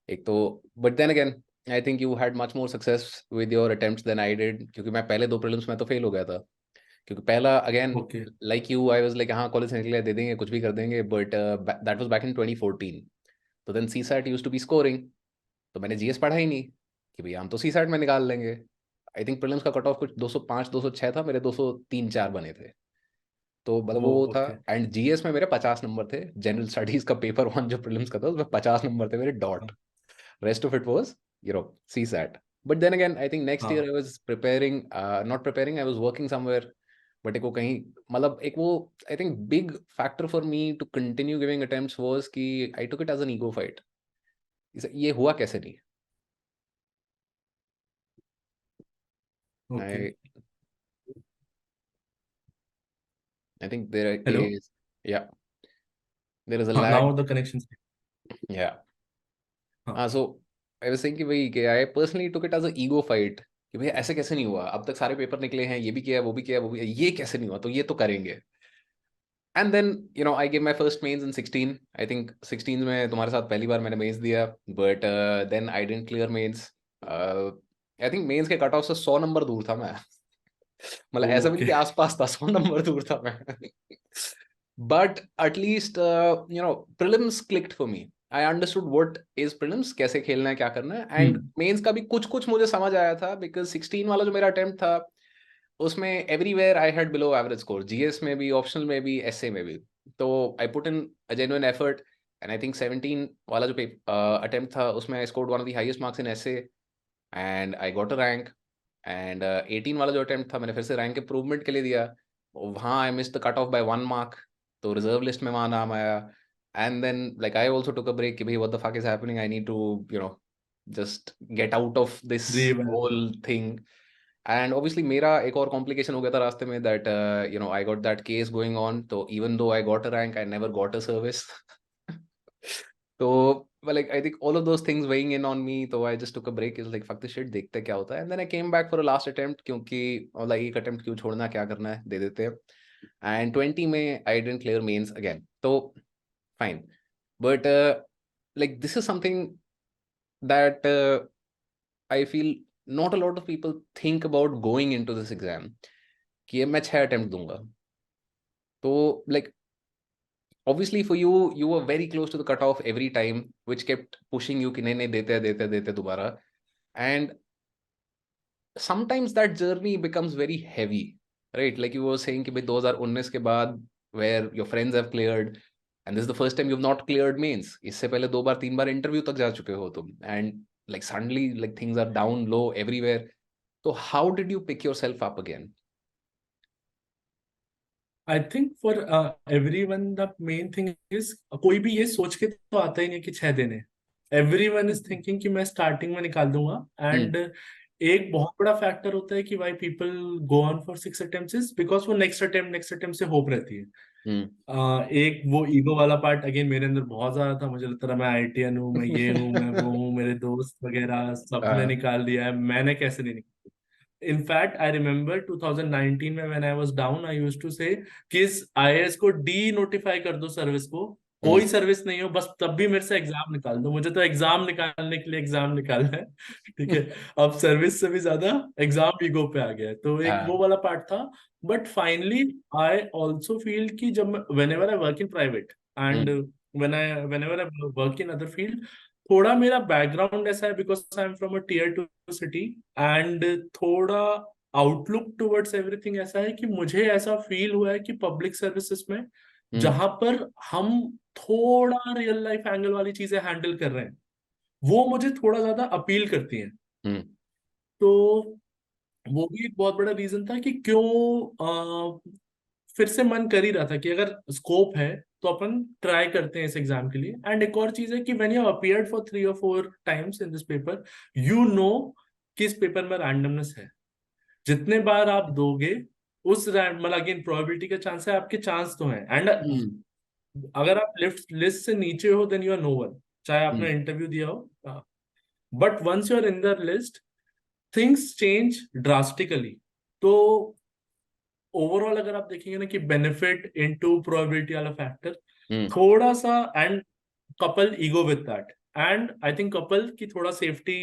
Speaker 2: एक तो, but then again I think you had much more success with your attempts than I did क्योंकि मैं पहले 2 prelims में तो फेल हो गया था। क्योंकि पहला again
Speaker 1: okay
Speaker 2: like you I was like हाँ कॉलेज से निकले दे देंगे कुछ भी कर देंगे, but that was back in 2014। तो then CSAT used to be scoring, तो मैंने जीएस पढ़ा ही नहीं कि भैया हम तो CSAT में निकाल लेंगे। आई थिंक प्रीलिम्स का कट ऑफ कुछ 205 206 था, मेरे 203-4 बने थे। तो मतलब
Speaker 1: ओ
Speaker 2: वो था।
Speaker 1: ओके
Speaker 2: एंड जीएस में मेरे 50 नंबर थे। जनरल स्टडीज का पेपर 1 जो प्रीलिम्स का था उसमें 50 नंबर थे मेरे डॉट। Rest of it was CSAT। But then again I think next year
Speaker 1: हाँ
Speaker 2: I was preparing, not preparing, I was working somewhere. But एक वो कहीं मतलब एक वो I think big factor for me to continue giving attempts was कि I took it as an ego fight. ये हुआ कैसे नहीं।
Speaker 1: Okay.
Speaker 2: I I think there
Speaker 1: hello,
Speaker 2: is, yeah, there is a
Speaker 1: हाँ
Speaker 2: lag.
Speaker 1: Now the connection.
Speaker 2: Yeah.
Speaker 1: हाँ
Speaker 2: So I was saying कि भाई कि I personally took it as a ego fight कि भाई ऐसे कैसे नहीं हुआ, अब तक सारे पेपर निकले हैं, ये भी किया वो भी किया वो भी, ये कैसे नहीं हुआ, तो ये तो करेंगे। And then I gave my first mains in 16. I think 16 में तुम्हारे साथ पहली बार मैंने mains दिया, but then I didn't clear mains. I think mains के कट ऑफ से 100 नंबर दूर था मैं। मतलब ऐसा भी नहीं
Speaker 1: ओके
Speaker 2: कि आसपास था, 100 नंबर दूर था मैं। But at least prelims clicked for me. I understood what is prelims, कैसे खेलना है क्या करना है, and mains का भी कुछ कुछ मुझे समझ आया था because 16 वाला जो मेरा attempt था उसमें everywhere I had below average score, GS में भी, optional में भी, essay में भी। तो I put in a genuine effort and I think 17 वाला जो attempt था उसमें I scored one of the highest marks in essay and I got a rank। and 18 वाला जो attempt था मैंने फिर से rank improvement के लिए दिया, वहाँ I missed the cut off by 1 mark, तो reserve list में वहाँ नाम आया। and then like I also took a break कि भाई what the fuck is happening, I need to just get out of this
Speaker 1: revalue.
Speaker 2: whole thing। And obviously मेरा एक और कॉम्प्लिकेशन हो गया था रास्ते में that I got that case going on, तो even though I got a rank I never got a service. तो like I think all of those things weighing in on me, तो I just took a break, is like fuck this shit, देखते हैं क्या होता है। And then I came back for a last attempt क्योंकि like एक attempt क्यों छोड़ना, क्या करना है, दे देते हैं। एंड 20 में I didn't clear mains again, तो fine. But like this is something that I feel not a lot of people think about going into this exam कि ये मैं 6 अटेम्प्ट दूंगा। तो like obviously for you you were very close to the cutoff every time which kept pushing you कि नहीं नहीं देते हैं देते हैं देते हैं दोबारा। and sometimes that journey becomes very heavy, right? Like you were saying कि भाई 2019 के बाद where your friends have cleared and this is the first time you have not cleared mains. इससे पहले 2 बार 3 बार इंटरव्यू तक जा चुके हो तुम, and like suddenly like things are down low everywhere. So how did you pick yourself up again?
Speaker 1: I think for everyone the main thing is, कोई भी ये सोच के तो आता ही नहीं कि 6 दिन है. एवरीवन इज थिंकिंग कि मैं स्टार्टिंग में निकाल दूंगा. एंड एक बहुत बड़ा फैक्टर होता है कि why people go on for 6 attempts because वो नेक्स्ट अटेम्प्ट से होप रहती है. एक वो ईगो वाला पार्ट अगेन मेरे अंदर बहुत ज्यादा था. मुझे लगता था मैं आईटीएन हूँ, मैं ये हूँ, मैं वो हूँ, मेरे दोस्त वगैरह सबने निकाल दिया है, मैंने कैसे नहीं निकाला. In fact, I remember 2019 में when I was down, I used to say कि इस IAS को डी नोटिफाई कर दो सर्विस को, कोई सर्विस नहीं हो, बस तब भी मेरे से एग्जाम निकाल दो. मुझे तो एग्जाम निकालने के लिए एग्जाम निकालना है. ठीक है, अब सर्विस से भी ज्यादा एग्जाम ईगो पे आ गया है, तो एक वो वाला पार्ट था. But finally I also feel कि जब whenever I work in private and whenever I work in other field, थोड़ा मेरा बैकग्राउंड ऐसा है because I am from a tier 2 city, and थोड़ा आउटलुक टुवर्ड्स एवरीथिंग ऐसा है कि मुझे ऐसा फील हुआ है कि पब्लिक सर्विसेज में जहां पर हम थोड़ा रियल लाइफ एंगल वाली चीजें हैंडल कर रहे हैं, वो मुझे थोड़ा ज्यादा अपील करती हैं. तो वो भी एक बहुत बड़ा रीजन था कि क्यों फिर से मन कर ही रहा था कि अगर स्कोप है तो अपन ट्राई करते हैं इस एग्जाम के लिए. एंड एक और चीज है कि when you appeared for 3 or 4 times in this paper, you know कि इस पेपर में रैंडमनेस है. जितने बार आप दोगे उस मतलब अगेन प्रोबेबिलिटी का चांस है, आपके चांस तो है. एंड अगर आप लिस्ट से नीचे हो then you are no one, चाहे आपने इंटरव्यू दिया हो. But once you are in the list, things change drastically. तो ओवरऑल अगर आप देखेंगे ना कि बेनिफिट इनटू प्रोबेबिलिटी वाला फैक्टर थोड़ा सा, and couple ego with that, and I think couple की थोड़ा सेफ्टी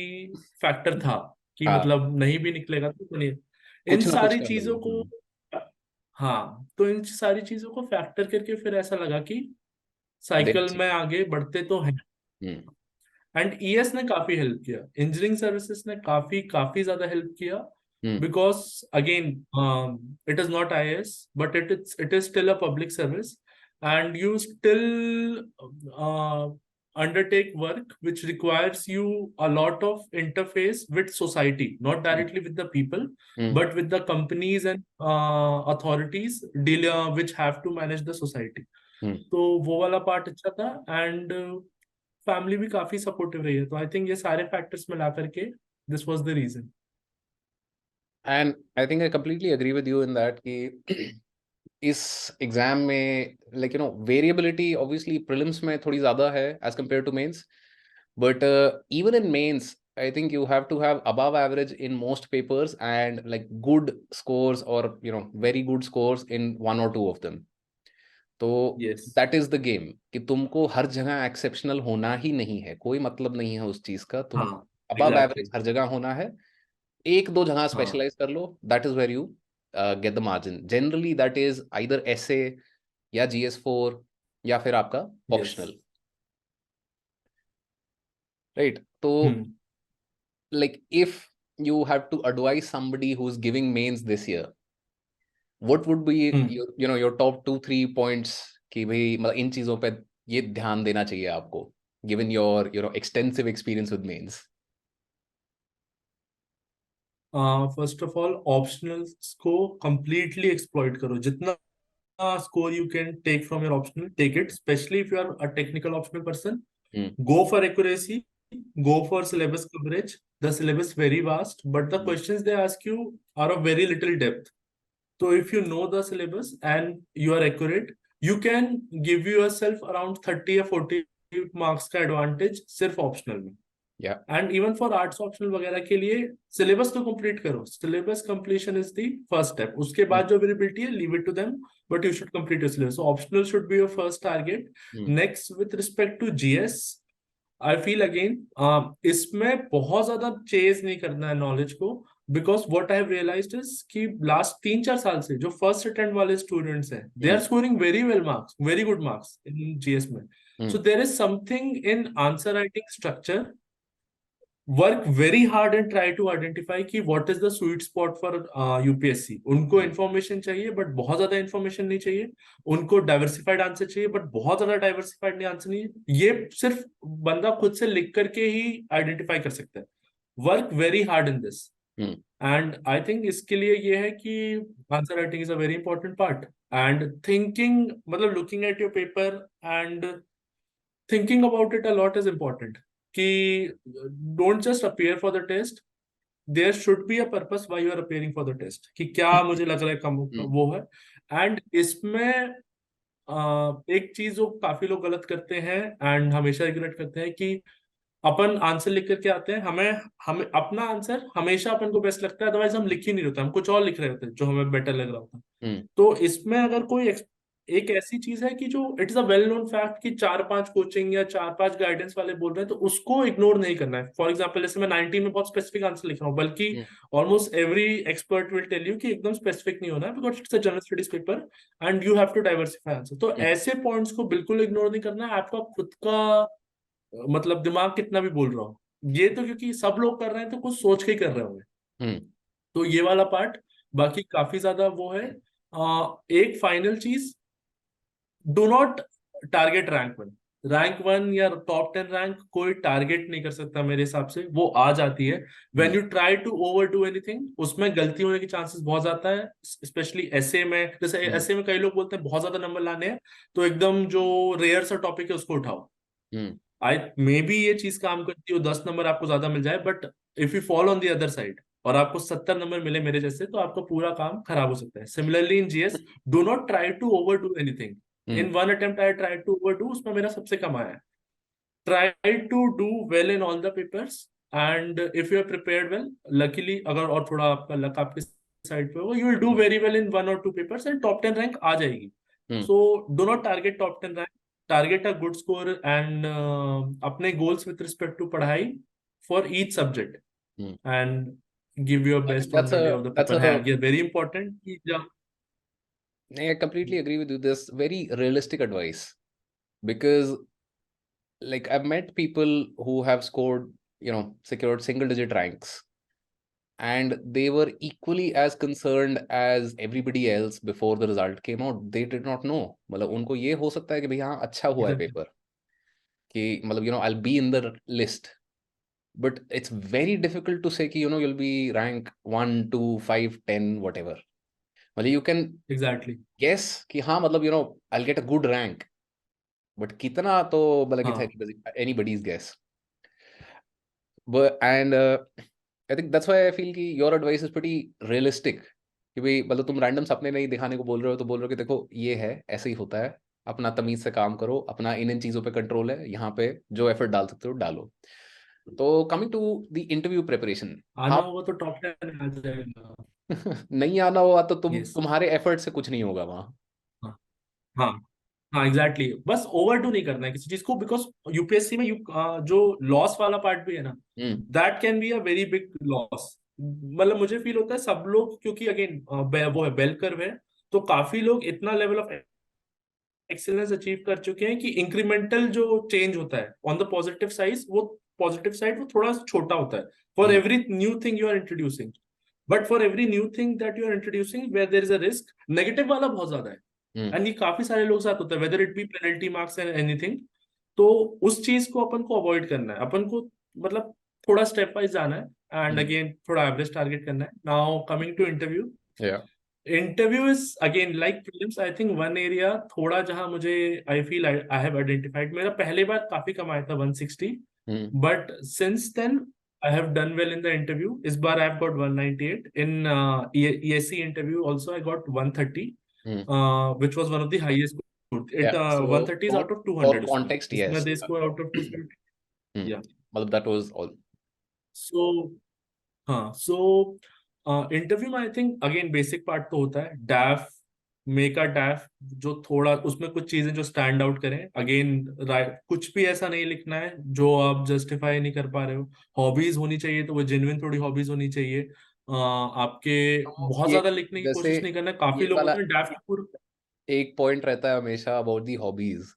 Speaker 1: फैक्टर था कि मतलब नहीं भी निकलेगा तो नहीं. इन सारी चीजों को, हाँ, तो इन सारी चीजों को फैक्टर करके फिर ऐसा लगा कि साइकिल में आगे बढ़ते तो हैं. एंड ईएस ने काफी हेल्प किया, इंजीनियरिंग सर्विसेज ने काफी काफी ज्यादा हेल्प किया. Because again, it is not IAS, but it is still a public service, and you still undertake work which requires you a lot of interface with society, not directly with the people, but with the companies and authorities which have to manage the society. तो वो वाला part अच्छा था, and family भी काफी supportive रही है. तो आई थिंक ये सारे फैक्टर्स मिला करके this was the reason.
Speaker 2: And I think I completely agree with you in that कि इस एग्जाम में like you know variability obviously prelims में थोड़ी ज्यादा है as compared to mains, but even in mains I think you have to have above average in most papers and like good scores or you know very good scores in 1 or 2 of them. तो that is the game कि तुमको हर जगह exceptional होना ही नहीं है, कोई मतलब नहीं है उस चीज का. तुम above average हर जगह होना है, 1-2 जगह स्पेशलाइज कर लो, that is where you get the margin. Generally that is either essay या GS4 या फिर आपका ऑप्शनल, राइट? तो like if you have to advise somebody who is giving mains this year, what would be you know your top 2-3 points कि भाई मतलब इन चीजों पे ये ध्यान देना चाहिए आपको, given your you know extensive experience with mains?
Speaker 1: First of all optionals को कंप्लीटली एक्सप्लॉइट करो. जितना score you can take from your optional, take it, specially if you are a technical optional person. Go for accuracy, go for syllabus coverage. The syllabus very vast, but the questions they ask you are of very little depth. So if you know the syllabus and you are accurate, you can give yourself around 30 or 40 marks का advantage सिर्फ optional में.
Speaker 2: Yeah.
Speaker 1: And even for arts optional वगैरह के लिए syllabus तो complete करो. Syllabus completion is the first step. उसके बाद जो variability है, leave it to them, but you should complete your syllabus. So optional should be your first target. Next, with respect to GS, I feel again इसमें बहुत ज्यादा chase नहीं करना है नॉलेज को, because what I have realized is कि last 3-4 साल से जो फर्स्ट अटेम्प्ट वाले स्टूडेंट्स हैं, they are scoring very well marks, very good marks in GS में. So there is something in answer writing structure work very hard and try to identify कि what is the sweet spot for UPSC. उनको information चाहिए but बहुत ज्यादा information नहीं चाहिए। उनको diversified answer चाहिए बट बहुत ज्यादा डाइवर्सिफाइड नहीं आंसर नहीं। ये सिर्फ बंदा खुद से लिख करके ही आइडेंटिफाई कर सकता है। Work very hard in this. And I think इसके लिए ये है कि answer writing is a very important part. And thinking, मतलब looking at your paper and thinking about it a lot is important. कि don't just appear for the test, there should be a purpose why you are appearing for the test, कि क्या मुझे लग रहा है कम वो है। एंड इसमें एक चीज जो काफी लोग गलत करते हैं एंड हमेशा रिग्रेट करते हैं कि अपन आंसर लिख करके आते हैं, हमें हमें अपना आंसर हमेशा अपन को बेस्ट लगता है, अदरवाइज हम लिख ही नहीं होते, हम कुछ और लिख रहे होते हैं जो हमें बेटर लग रहा होता है। तो इसमें अगर कोई एक ऐसी चीज है कि जो it is a well known fact कि 4-5 कोचिंग या 4-5 गाइडेंस वाले बोल रहे हैं, तो उसको इग्नोर नहीं करना है। फॉर एग्जाम्पल जैसे मैं 90 में बहुत स्पेसिफिक आंसर लिख रहा हूँ, बल्कि almost every expert will tell you कि एकदम स्पेसिफिक नहीं होना है, because it's a general studies paper and you have to diversify answer. तो ऐसे पॉइंट्स को बिल्कुल इग्नोर नहीं करना है। आपका खुद का मतलब दिमाग कितना भी बोल रहा हो, ये तो क्योंकि सब लोग कर रहे हैं तो कुछ सोच के ही कर रहे होंगे। तो ये वाला पार्ट बाकी काफी ज्यादा वो है। एक फाइनल चीज, do not target rank one या टॉप 10 रैंक कोई टारगेट नहीं कर सकता मेरे हिसाब से, वो आ जाती है when you try to overdo anything. उसमें गलती होने के चांसेस बहुत ज्यादा है, स्पेशली ऐसे में। जैसे ऐसे में कई लोग बोलते हैं बहुत ज्यादा नंबर लाने हैं, तो एकदम जो रेयर सा टॉपिक है उसको उठाओ। आई मे बी ये चीज काम करती हो, 10 नंबर आपको ज्यादा मिल जाए, but if you fall on the other side और आपको 70 नंबर मिले मेरे जैसे, तो आपका पूरा काम खराब हो सकता है। Similarly in GS, do not try to overdo anything. In one attempt I try to overdo, उसमें मेरा सबसे कम आया है। Try to do well in all the papers, and if you are prepared well, luckily अगर और थोड़ा आपका लक आपके साइड पे होगा, you will do very well in 1 or 2 papers and top 10 rank आ जाएगी। So do not target top 10 rank, target a good score and अपने गोल्स विथ रिस्पेक्ट टू पढ़ाई for each subject and give your
Speaker 2: I think
Speaker 1: best on the day of the
Speaker 2: that's
Speaker 1: paper.
Speaker 2: a
Speaker 1: है ये very important कि जब
Speaker 2: I completely agree with you. This very realistic advice because like I've met people who have scored, secured single digit ranks and they were equally as concerned as everybody else before the result came out. They did not know. मतलब उनको ये हो सकता है कि भाई हाँ अच्छा हुआ है पेपर कि मतलब I'll be in the list. But it's very difficult to say कि you'll be rank 1, 2, 5, 10, whatever. मतलब you can
Speaker 1: एग्जैक्टली।
Speaker 2: guess कि हाँ मतलब I'll get a good rank. But कितना तो मतलब
Speaker 1: हाँ
Speaker 2: it's anybody's guess. And I think that's why I feel कि your advice is pretty realistic. कि भाई मतलब तुम रैंडम सपने नहीं दिखाने को बोल रहे हो, तो बोल रहे हो कि देखो ये है, ऐसे ही होता है, अपना तमीज से काम करो, अपना इन चीजों पे कंट्रोल है, यहाँ पे जो एफर्ट डाल सकते हो डालो। तो coming to the interview preparation,
Speaker 1: आना
Speaker 2: हाउ
Speaker 1: होगा तो टॉप 10 आ जाएगा।
Speaker 2: नहीं आना हुआ तो
Speaker 1: यस।
Speaker 2: तुम्हारे एफर्ट से कुछ नहीं होगा वहाँ।
Speaker 1: हाँ हाँ हाँ एग्जैक्टली बस ओवरडू नहीं करना है किसी चीज को, बिकॉज यूपीएससी में जो लॉस वाला पार्ट भी है ना, that can be a very big loss. मतलब मुझे फील होता है सब लोग, क्योंकि अगेन वो है बेल कर्व है, तो काफी लोग इतना लेवल ऑफ एक्सेलेंस अचीव कर चुके हैं कि इंक्रीमेंटल जो चेंज होता है ऑन द पॉजिटिव साइड वो थोड़ा छोटा होता है for every new thing you are introducing. But for every new thing that you are introducing where there is a risk, negative वाला बहुत ज्यादा है। एंड ये काफी सारे लोग साथ होता है, whether it be penalty marks and anything. तो उस चीज को अपन को अवॉइड करना है, अपन को मतलब थोड़ा स्टेप वाइज जाना है एंड अगेन थोड़ा एवरेज टारगेट करना है। नाउ कमिंग टू इंटरव्यू,
Speaker 2: या
Speaker 1: interview is again like prelims. I think one area थोड़ा जहां मुझे I feel I have identified, मेरा पहले बार काफी कम आया था 160, but since then I have done well in the interview. इस बार I have got 198 in ESC interview also I got 130 which was one of the highest score.
Speaker 2: या
Speaker 1: It
Speaker 2: so
Speaker 1: 130 is out of
Speaker 2: for
Speaker 1: 200 उसमें,
Speaker 2: context
Speaker 1: इसमें
Speaker 2: yes,
Speaker 1: they score out of 270. Yeah.
Speaker 2: मतलब that was all.
Speaker 1: So हाँ, so interview में I think again basic part तो होता है डैफ, make a डैफ, जो थोड़ा उसमें कुछ चीजें जो स्टैंड आउट करें। अगेन कुछ भी ऐसा नहीं लिखना है जो आप जस्टिफाई नहीं कर पा रहे हो। हॉबीज होनी चाहिए तो वो जेन्युइन थोड़ी हॉबीज होनी चाहिए। आपके
Speaker 2: तो
Speaker 1: बहुत
Speaker 2: ये
Speaker 1: ज्यादा लिखने की
Speaker 2: जैसे
Speaker 1: कोशिश नहीं करना है। काफी
Speaker 2: ये
Speaker 1: लोग
Speaker 2: वाला
Speaker 1: होते हैं डैफ के पूरे।
Speaker 2: एक पॉइंट रहता है हमेशा about the hobbies,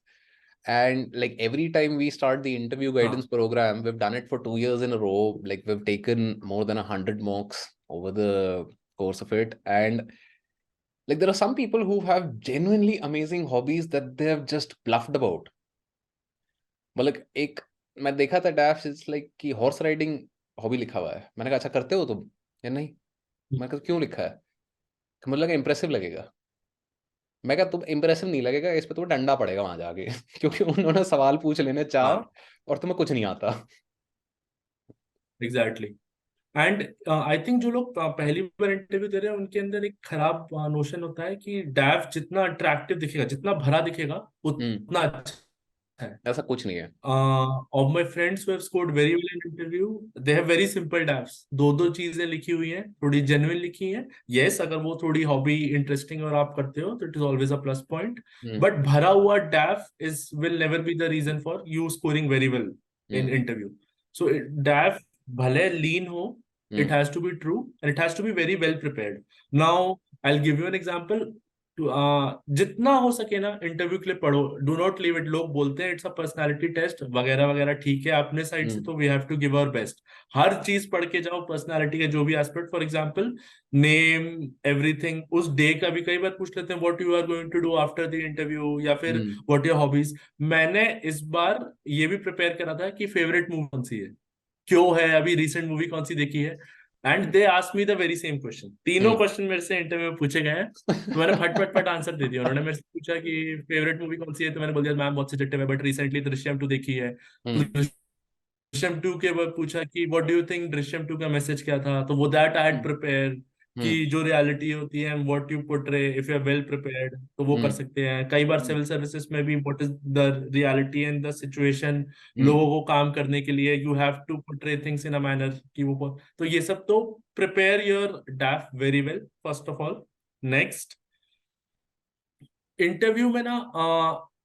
Speaker 2: And like every time we start the interview guidance program, we've done it for 2 years in a row. Like we've taken more than 100 mocks over the course of it. And like there are some people who have genuinely amazing hobbies that they have just bluffed about. मतलब एक मैं देखा था डैफ्स, it's like कि horse riding hobby लिखा हुआ है। मैंने कहा अच्छा करते हो तुम या नहीं? मैंने कहा क्यों लिखा है? तो मुझे लगा इंप्रेसिव लगेगा। मैं कहा तुम इंप्रेसिव नहीं लगेगा, इस पे तुम्हें डंडा पड़ेगा वहां जाके क्योंकि उन्होंने सवाल पूछ लेने 4 और तुम्हें कुछ नहीं आता।
Speaker 1: एग्जैक्टली। एंड आई थिंक जो लोग पहली बार इंटरव्यू दे रहे हैं उनके अंदर एक खराब नोशन होता है कि डैफ जितना अट्रैक्टिव दिखेगा, जितना भरा दिखेगा, उतना अच्छा है।
Speaker 2: ऐसा कुछ नहीं है।
Speaker 1: Of my friends who have scored very well in interview, they have very simple DAFs. दो चीजें लिखी हुई हैं, थोड़ी जेन्युइन लिखी हैं। Yes, अगर वो थोड़ी हॉबी इंटरेस्टिंग और आप करते हो तो it is always a plus point. But भरा हुआ DAF is will never be the reason for you scoring very well in interview. So DAF भले लीन हो, it has to be true and it has to be very well prepared. Now I'll give you an example. जितना हो सके ना interview के लिए पढ़ो, do not leave it. लोग बोलते हैं इट्स अ पर्सनालिटी टेस्ट वगैरह वगैरह, ठीक है, अपने साइड से तो we have to give our best. हर चीज पढ़ के जाओ, पर्सनालिटी के जो भी aspect, for example name, everything. उस डे का भी कई बार पूछ लेते हैं what you are going to do after the interview, या फिर व्हाट योर हॉबीज। मैंने इस बार ये भी प्रिपेयर करा था कि फेवरेट मूवी कौन सी है, क्यों है, अभी रिसेंट मूवी कौन सी देखी है। And they asked me the very same question. तीनों क्वेश्चन मेरे से इंटरव्यू में पूछे गए हैं, तो मैंने फट फट फट आंसर दे दिया। उन्होंने मेरे से पूछा कि फेवरेट मूवी कौन सी है, तो मैंने बोल दिया मैम बहुत सब्जेक्टिव है, बट रिसेंटली दृश्यम 2 देखी है। दृश्यम 2 के बाद पूछा कि what do you think Drishyam 2 का मैसेज क्या था, तो वो दैट आई हैड प्रिपेयर कि जो रियलिटी होती है what you portray, if you are well prepared तो वो कर सकते हैं। कई बार सिविल सर्विसेज में भी what is the reality and the situation, लोगों को काम करने के लिए you have to portray things in a manner कि वो, तो ये सब तो prepare your DAF very well first of all. Next, interview में ना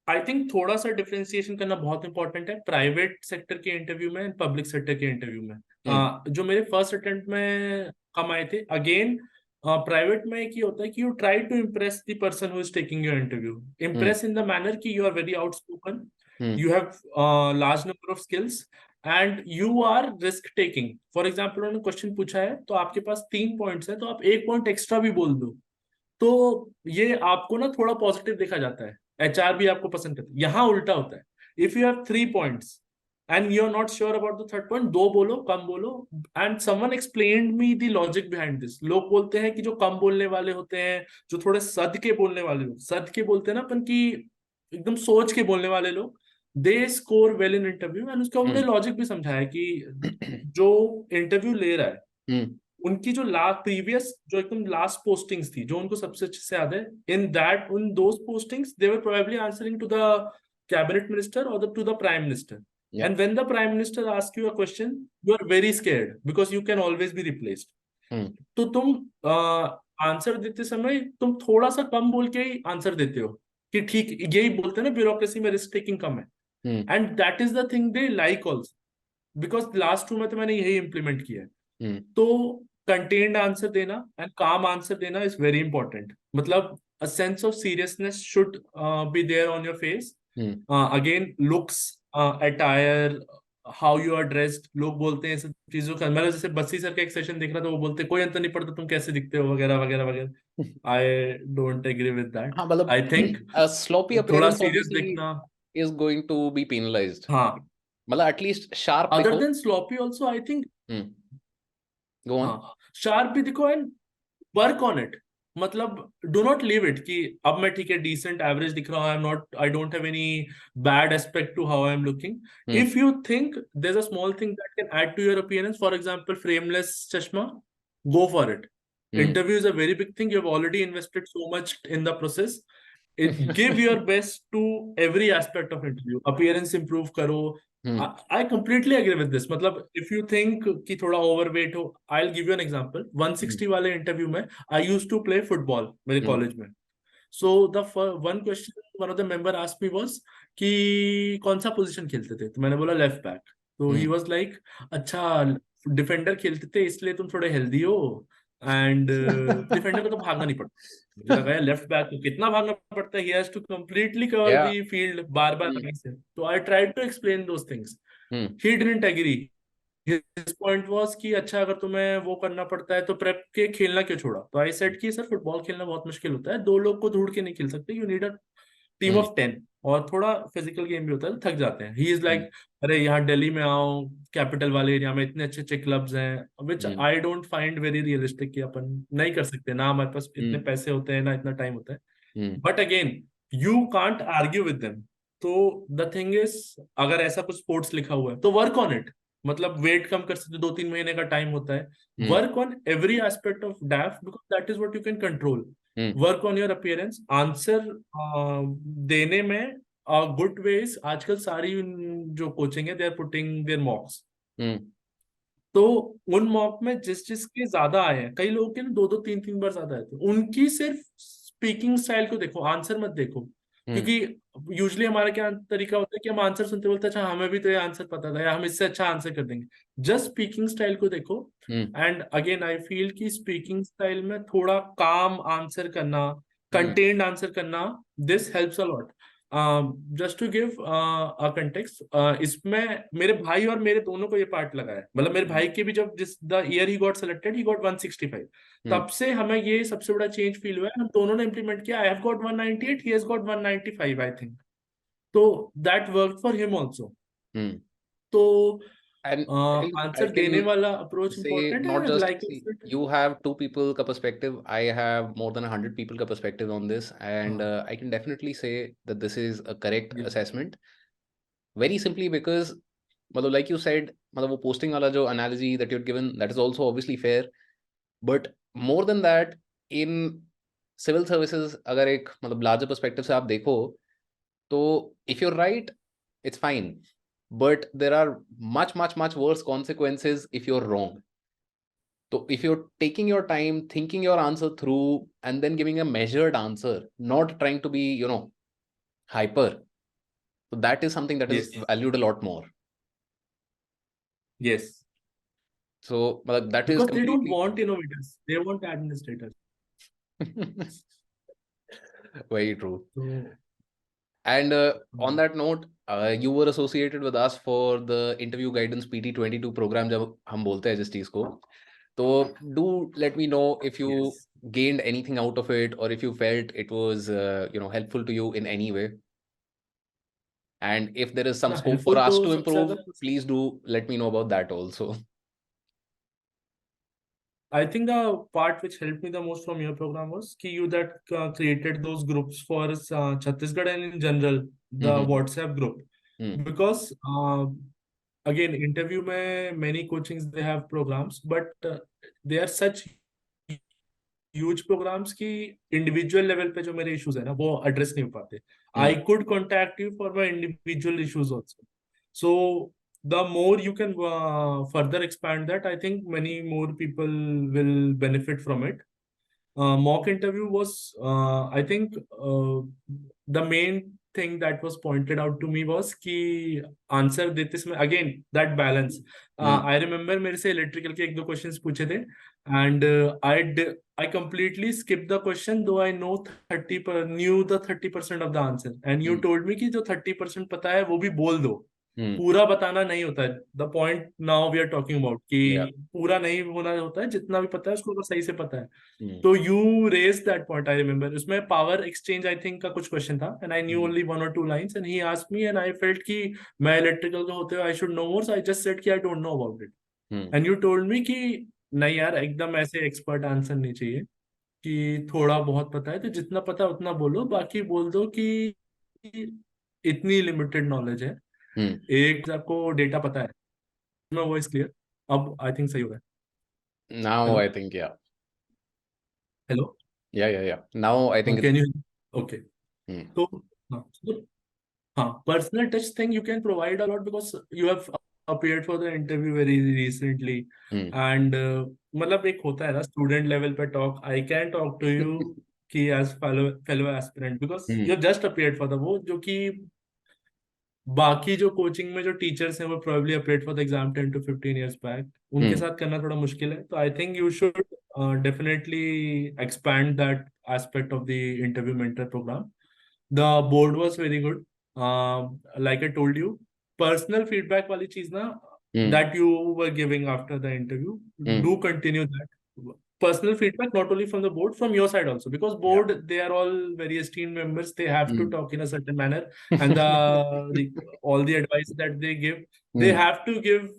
Speaker 1: आई थिंक थोड़ा सा डिफरेंशिएशन करना बहुत इंपॉर्टेंट है प्राइवेट सेक्टर के इंटरव्यू में एंड पब्लिक सेक्टर के इंटरव्यू में। जो मेरे फर्स्ट अटेम्प्ट में कम आए थे, अगेन प्राइवेट में एक ही होता है कि you try to impress the person who is taking your interview, impress in the manner कि you are very outspoken, you have large number of skills and you are risk taking. For example उन्होंने question पूछा है तो आपके पास 3 points है, तो आप 1 point extra भी बोल दो, तो ये आपको ना थोड़ा पॉजिटिव देखा जाता है, एचआर भी आपको पसंद करता है। यहाँ उल्टा होता है, if you have 3 points and you are not sure about the third point, 2 बोलो, कम बोलो। And someone explained me the logic behind this. लोग बोलते हैं कि जो कम बोलने वाले होते हैं, जो थोड़े सद के बोलने वाले लोग, सद के बोलते हैं ना अपन की, एकदम सोच के बोलने वाले लोग, they score well in interview. And उसका उन्होंने लॉजिक भी समझाया कि जो इंटरव्यू ले रहा है उनकी जो लास्ट प्रीवियस जो एकदम लास्ट पोस्टिंग्स थी, जो उनको सबसे अच्छे से याद है, इन दैट उन those postings they were probably answering to the cabinet minister और to the prime minister. And when the prime minister ask you a question, you are very scared because you can always be replaced. तो तुम answer देते समय तुम थोड़ा सा कम बोल के ही आंसर देते हो कि ठीक, यही बोलते हैं ना ब्यूरोक्रेसी में रिस्क टेकिंग कम है। And that is the thing they like also, because last 2 में तो मैंने यही इंप्लीमेंट किया है। तो कंटेन्ड आंसर देना एंड काम आंसर देना इज वेरी इंपॉर्टेंट। मतलब a sense of seriousness should be there on your face. Again, looks, attire, how you are dressed. लोग बोलते हैं सब चीजों का, मतलब जैसे बस्सी सर का एक सेशन देख रहा था, वो बोलते कोई अंतर नहीं पड़ता तुम कैसे दिखते हो वगैरह वगैरह वगैरह। I don't agree with that.
Speaker 2: हाँ मतलब
Speaker 1: आई थिंक
Speaker 2: sloppy
Speaker 1: थोड़ा
Speaker 2: appearance
Speaker 1: सीरियस
Speaker 2: obviously
Speaker 1: दिखना
Speaker 2: is going to be penalized.
Speaker 1: हाँ,
Speaker 2: मतलब एटलीस्ट शार्प
Speaker 1: अदर
Speaker 2: दिखो।
Speaker 1: Then sloppy also I think.
Speaker 2: Go on.
Speaker 1: हाँ, शार्प भी दिखो एंड वर्क ऑन इट। मतलब डू नॉट लीव इट कि अब मैं ठीक है डिसेंट एवरेज दिख रहा हूं, I am not, I don't have any bad aspect to how I am looking. If you think there is a small thing that can add to your appearance, for example frameless चश्मा, go for it. Interview is a very big thing, you have already invested so much in the process. Give your best to every aspect of interview, appearance improve करो। I completely agree with this. मतलब if you think कि थोड़ा overweight हो, I'll give you an example. 160 वाले interview में I used to play football मेरे college में। So the one question one of the member asked me was कि कौन सा पोजीशन खेलते थे, तो मैंने बोला लेफ्ट बैक। तो he was like अच्छा डिफेंडर खेलते थे इसलिए तुम थोड़े हेल्दी हो, एंड डिफेंडर को तो भागना नहीं पड़ता, मुझे लगा यार लेफ्ट बैक को कितना भागना पड़ता है, he has to completely cover
Speaker 2: Yeah.
Speaker 1: The field बार बार आगे से। तो I tried to explain those things,
Speaker 2: Hmm.
Speaker 1: He didn't agree. His point was कि अच्छा अगर तुम्हें वो करना पड़ता है तो प्रेप के खेलना क्यों छोड़ा। तो आई सेड कि सर फुटबॉल खेलना बहुत मुश्किल होता है, दो लोग को ढूंढ के नहीं खेल सकते, you need a team
Speaker 2: Hmm.
Speaker 1: Of 10, और थोड़ा फिजिकल गेम भी होता है तो थक जाते हैं। He is
Speaker 2: Hmm.
Speaker 1: लाइक अरे यहाँ दिल्ली में आओ, कैपिटल वाले एरिया में इतने अच्छे अच्छे क्लब्स हैं, विच
Speaker 2: Hmm.
Speaker 1: I don't find very realistic कि अपन नहीं कर सकते, ना हमारे पास इतने
Speaker 2: Hmm.
Speaker 1: पैसे होते हैं ना इतना टाइम होता है।
Speaker 2: Hmm.
Speaker 1: But again you can't argue with them. तो द थिंग इज, अगर ऐसा कुछ स्पोर्ट्स लिखा हुआ है तो वर्क ऑन इट, मतलब वेट कम कर सकते, 2-3 महीने का टाइम होता है।
Speaker 2: Hmm.
Speaker 1: Work on every aspect of डैफ because that is what you can control.
Speaker 2: Hmm.
Speaker 1: Work on your appearance, answer देने में गुड वेज। आजकल सारी जो कोचिंग है they are putting their मॉक्स,
Speaker 2: Hmm.
Speaker 1: तो उन मॉक में जिस जिसके ज्यादा आए हैं, कई लोगों के ना 2-2 3-3 बार ज्यादा आए थे, उनकी सिर्फ स्पीकिंग स्टाइल को देखो, आंसर मत देखो।
Speaker 2: Hmm.
Speaker 1: क्योंकि यूजुअली हमारा क्या तरीका होता है कि हम आंसर सुनते बोलते हैं अच्छा हमें भी तो ये आंसर पता था या हम इससे अच्छा आंसर कर देंगे। जस्ट स्पीकिंग स्टाइल को देखो।
Speaker 2: Hmm.
Speaker 1: And again I feel कि स्पीकिंग स्टाइल में थोड़ा काम आंसर करना,
Speaker 2: Hmm.
Speaker 1: कंटेन्ड आंसर करना, this helps a lot. Just to give a context, इसमें मेरे भाई और मेरे दोनों को ये पार्ट लगा है, मतलब मेरे भाई के भी जब जिस the year he got selected he got 165,
Speaker 2: Hmm.
Speaker 1: तब से हमें ये सबसे बड़ा चेंज फील हुआ है, हम दोनों ने इम्प्लीमेंट किया। I have got 198, he has got 195 I think. तो that work for him also.
Speaker 2: Hmm.
Speaker 1: तो
Speaker 2: And I
Speaker 1: आंसर देने
Speaker 2: can
Speaker 1: वाला अप्रोच
Speaker 2: say
Speaker 1: इंपॉर्टेंट
Speaker 2: not
Speaker 1: है,
Speaker 2: just
Speaker 1: like
Speaker 2: see, you have two people ka perspective. I have more than 100 people ka perspective on this, and
Speaker 1: हाँ
Speaker 2: I can definitely say that this is a correct
Speaker 1: yes
Speaker 2: assessment. Very simply because, मतलब like you said, मतलब वो posting वाला जो analogy that you've given, that is also obviously fair. But more than that, in civil services, अगर एक मतलब larger perspective से आप देखो, तो if you're right, it's fine. But there are much, much, much worse consequences if you're wrong. So if you're taking your time, thinking your answer through, and then giving a measured answer, not trying to be, hyper, so that is something that is
Speaker 1: yes
Speaker 2: valued a lot more.
Speaker 1: yes,
Speaker 2: So that is
Speaker 1: because they don't
Speaker 2: completely
Speaker 1: want innovators, they want administrators.
Speaker 2: very true.
Speaker 1: So
Speaker 2: And on that note, you were associated with us for the interview guidance PT22 program जब हम बोलते हैं जिस चीज को, तो do let me know if you
Speaker 1: yes,
Speaker 2: gained anything out of it, or if you felt it was helpful to you in any way. And if there is some
Speaker 1: हाँ
Speaker 2: scope for
Speaker 1: helpful तो
Speaker 2: us to
Speaker 1: सबसे
Speaker 2: improve,
Speaker 1: ज्यादा,
Speaker 2: please do let me know about that also.
Speaker 1: I think the part which helped me the most from your program was कि you that created those groups for Chhattisgarh and in general the
Speaker 2: Mm-hmm.
Speaker 1: WhatsApp group,
Speaker 2: Mm.
Speaker 1: because again interview में many coachings they have programs, but they are such huge programs की individual level पे जो मेरे issues है ना वो address नहीं हो पाते। आई
Speaker 2: Mm.
Speaker 1: Could contact you for my individual issues also. So the more you can further expand that, I think many more people will benefit from it. Mock interview was, I think, the main thing that was pointed out to me was कि answer देते समय again that balance.
Speaker 2: Mm.
Speaker 1: I remember मेरे से electrical के 1-2 questions पूछे थे, and I completely skipped the question though I know knew the 30% of the answer, and you
Speaker 2: Mm.
Speaker 1: told me कि जो 30% पता है वो भी बोल दो,
Speaker 2: Mm.
Speaker 1: पूरा बताना नहीं होता है। The point now we are talking about कि
Speaker 2: Yeah.
Speaker 1: पूरा नहीं होना होता है, जितना भी पता है उसको अगर सही से पता है।
Speaker 2: Mm.
Speaker 1: तो you raise that point, I remember उसमें पावर एक्सचेंज आई थिंक का कुछ क्वेश्चन था, and I knew
Speaker 2: Mm.
Speaker 1: Only 1 or 2 lines, and he asked me and I felt कि मैं इलेक्ट्रिकल का होते हुए I should know more, so I just said कि I don't know about it.
Speaker 2: Mm.
Speaker 1: And you told me कि नहीं यार एकदम ऐसे एक्सपर्ट आंसर नहीं चाहिए, कि थोड़ा बहुत पता है तो जितना पता है उतना बोलो, बाकी बोल दो कि इतनी लिमिटेड नॉलेज है।
Speaker 2: Mm.
Speaker 1: एक आपको डेटा पता है, मैं वॉइस क्लियर, अब आई थिंक सही होगा।
Speaker 2: Now
Speaker 1: hello
Speaker 2: I think, yeah.
Speaker 1: Hello,
Speaker 2: Yeah, yeah, yeah. Now I think it's
Speaker 1: can you, okay.
Speaker 2: mm.
Speaker 1: तो हाँ so, हाँ personal touch thing you can provide a lot because you have appeared for the interview very recently,
Speaker 2: Mm.
Speaker 1: And मतलब एक होता है ना student level पे talk, I can talk to you कि as fellow fellow aspirant, because you
Speaker 2: Mm.
Speaker 1: Have just appeared for the वो, जो कि बाकी जो कोचिंग में जो टीचर्स हैं वो probably appeared for the exam 10 to 15 years back, उनके
Speaker 2: Mm.
Speaker 1: साथ करना थोड़ा मुश्किल है। तो I think you should definitely expand that aspect of the interview mentor program. The board was very good. Like I told you, personal feedback wali cheez na
Speaker 2: Hmm.
Speaker 1: that you were giving after the interview,
Speaker 2: Hmm.
Speaker 1: do continue that. Personal feedback not only from the board, from your side also, because
Speaker 2: Yeah.
Speaker 1: board, they are all very esteemed members. They have to
Speaker 2: Hmm.
Speaker 1: talk in a certain manner, and all the advice that they give, they
Speaker 2: Hmm.
Speaker 1: have to give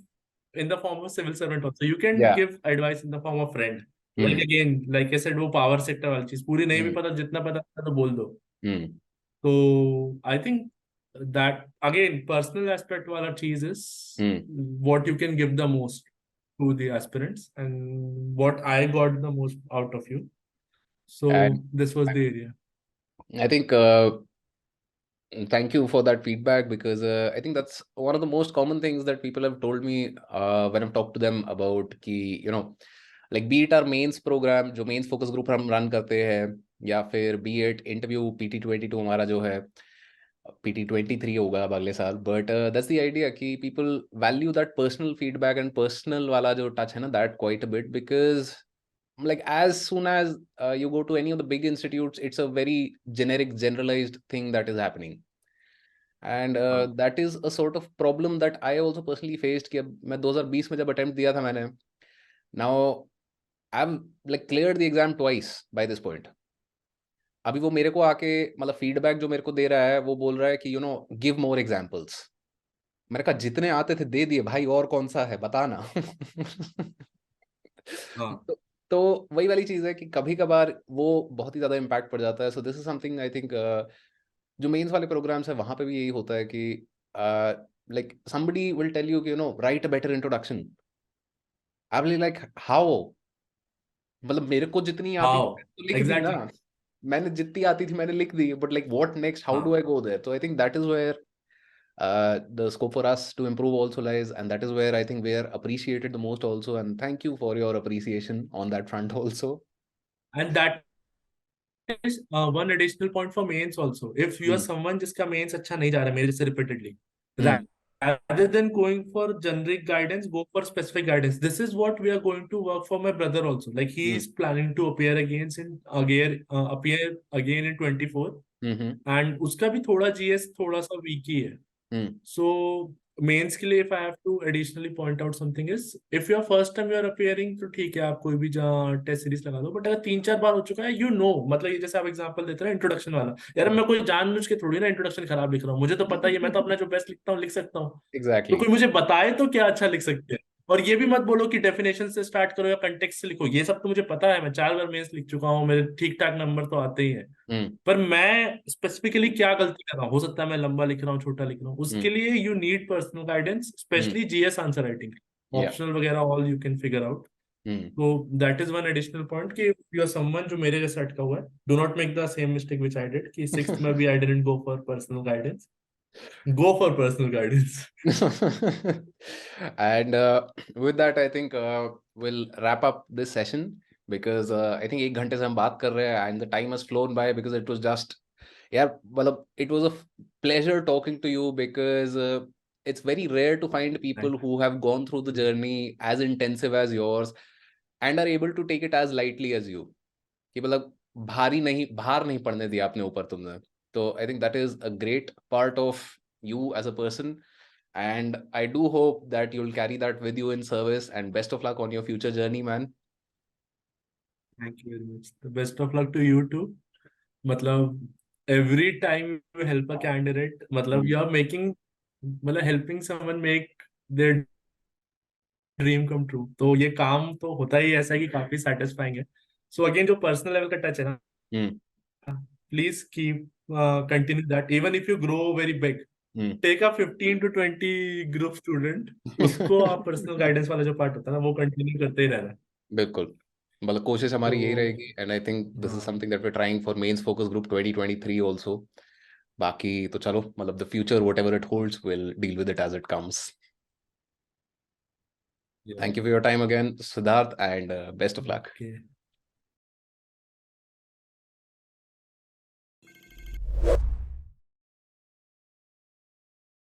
Speaker 1: in the form of civil servant also. You can
Speaker 2: Yeah.
Speaker 1: give advice in the form of friend.
Speaker 2: Hmm.
Speaker 1: Like again, like I said, वो power sector वाली चीज पूरी नहीं भी
Speaker 2: Hmm.
Speaker 1: पता, जितना पता तो बोल दो.
Speaker 2: Hmm.
Speaker 1: So I think that again, personal aspect wala cheese is
Speaker 2: Hmm.
Speaker 1: what you can give the most to the aspirants, and what I got the most out of you. So
Speaker 2: And
Speaker 1: this was the area.
Speaker 2: I think thank you for that feedback, because I think that's one of the most common things that people have told me when I've talked to them about कि like be it our mains program, जो mains focus group हम run करते हैं, या फिर be it interview PT22 हमारा जो है PT23 होगा अब अगले साल, but that's the idea कि people value that personal feedback and personal वाला जो touch है ना, that quite a bit, because like as soon as you go to any of the big institutes, it's a very generic, generalized thing that is happening. And that is a sort of problem that I also personally faced कि अब मैं 2020 में जब attempt दिया था मैंने, now I've like cleared the exam twice by this point. अभी वो मेरे को आके मतलब फीडबैक जो मेरे को दे रहा है, वो बोल रहा है कि गिव मोर एग्जांपल्स. मैंने कहा जितने आते थे दे दिए भाई, और कौन सा है बता ना.
Speaker 1: हाँ.
Speaker 2: तो वही वाली चीज है कि कभी कभार वो बहुत ही ज्यादा इम्पैक्ट पड़ जाता है. So this is something I think जो मेंस वाले प्रोग्राम्स है वहां पे भी यही होता है कि like somebody will tell you कि write a better introduction. I will like how, मतलब मेरे को जितनी आती थी
Speaker 1: How?
Speaker 2: मैंने तो लिख दी ना,
Speaker 1: Exactly.
Speaker 2: मैंने जितनी आती थी मैंने लिख दी, but like what next, how do
Speaker 1: हाँ.
Speaker 2: I go there. So I think that is where the scope for us to improve also lies, and that is where I think we are appreciated the most also, and thank you for your appreciation on that front also.
Speaker 1: And that is one additional point for mains also. If you are
Speaker 2: Hmm.
Speaker 1: someone जिसका mains अच्छा नहीं जा रहा है मेरे से repeatedly,
Speaker 2: Hmm.
Speaker 1: rather than going for generic guidance, go for specific guidance. This is what we are going to work for my brother also. Like he
Speaker 2: Hmm.
Speaker 1: is planning to appear again in 24,
Speaker 2: Hmm.
Speaker 1: and उसका भी थोड़ा GS थोड़ा सा weak ही है.
Speaker 2: Hmm.
Speaker 1: So mains के लिए if I have to additionally point out something is, if you are first time you are appearing, तो ठीक है आप कोई भी जहाँ टेस्ट सीरीज लगा दो, बट अगर 3-4 बार हो चुका है, मतलब ये जैसे आप एग्जांपल देते हैं इंट्रोडक्शन वाला, यार मैं कोई जानबूझ के थोड़ी ना इंट्रोडक्शन खराब लिख रहा हूँ, मुझे तो पता ही है, मैं तो अपना जो बेस्ट लिखता हूँ लिख सकता हूँ. तो
Speaker 2: Exactly.
Speaker 1: कोई मुझे बताए तो क्या अच्छा लिख सकते हैं. और ये भी मत बोलो कि डेफिनेशन से स्टार्ट करो या कंटेक्स्ट से लिखो, ये सब तो मुझे पता है, मैं 4 बार मेंस लिख चुका हूँ, मेरे ठीक ठाक नंबर तो आते ही हैं.
Speaker 2: Hmm.
Speaker 1: पर मैं स्पेसिफिकली क्या गलती कर रहा हूँ, हो सकता है मैं लंबा लिख रहा हूँ, छोटा लिख रहा हूँ, उसके
Speaker 2: Hmm.
Speaker 1: लिए you need personal guidance,
Speaker 2: Hmm.
Speaker 1: Specially GS answer writing.
Speaker 2: Yeah.
Speaker 1: Optional वगैरह all you can figure out.
Speaker 2: Hmm.
Speaker 1: तो that is one additional point कि यू आर समवन जो मेरे जैसे अटका हुआ है, do not make the same mistake which I did कि 6th में भी I didn't go for personal guidance. Go for personal guidance.
Speaker 2: And with that, I think we'll wrap up this session, because I think 1 घंटे से हम बात कर रहे हैं and the time has flown by, because it was just, yeah, well, it was a pleasure talking to you, because it's very rare to find people who have gone through the journey as intensive as yours and are able to take it as lightly as you. कि मतलब भार नहीं पड़ने दिया अपने ऊपर तुमने. तो I think that is a great part of you as a person, and I do hope that you'll carry that with you in service, and best of luck on your future journey, man.
Speaker 1: Thank you very much. The best of luck to you too. मतलब every time you help a candidate, मतलब you are making, मतलब helping someone make their dream come true. तो ये काम तो होता ही ऐसा है कि काफी satisfying है. So again, जो personal level का touch है ना,
Speaker 2: Hmm.
Speaker 1: please keep continue that. Even if you grow very big,
Speaker 2: Hmm.
Speaker 1: take a 15 to 20 group student, उसको आप personal guidance वाला जो part होता है ना, वो continue करते ही रहना.
Speaker 2: बिल्कुल, मतलब कोशिश हमारी यही
Speaker 1: तो
Speaker 2: रहेगी, and I think this is
Speaker 1: हाँ.
Speaker 2: something that we're trying for Mains Focus Group 2023 also. बाकी तो चलो, मतलब the future whatever it holds, we'll deal with it as it comes.
Speaker 1: Yeah.
Speaker 2: Thank you for your time again, Siddharth, and best of luck.
Speaker 1: Okay.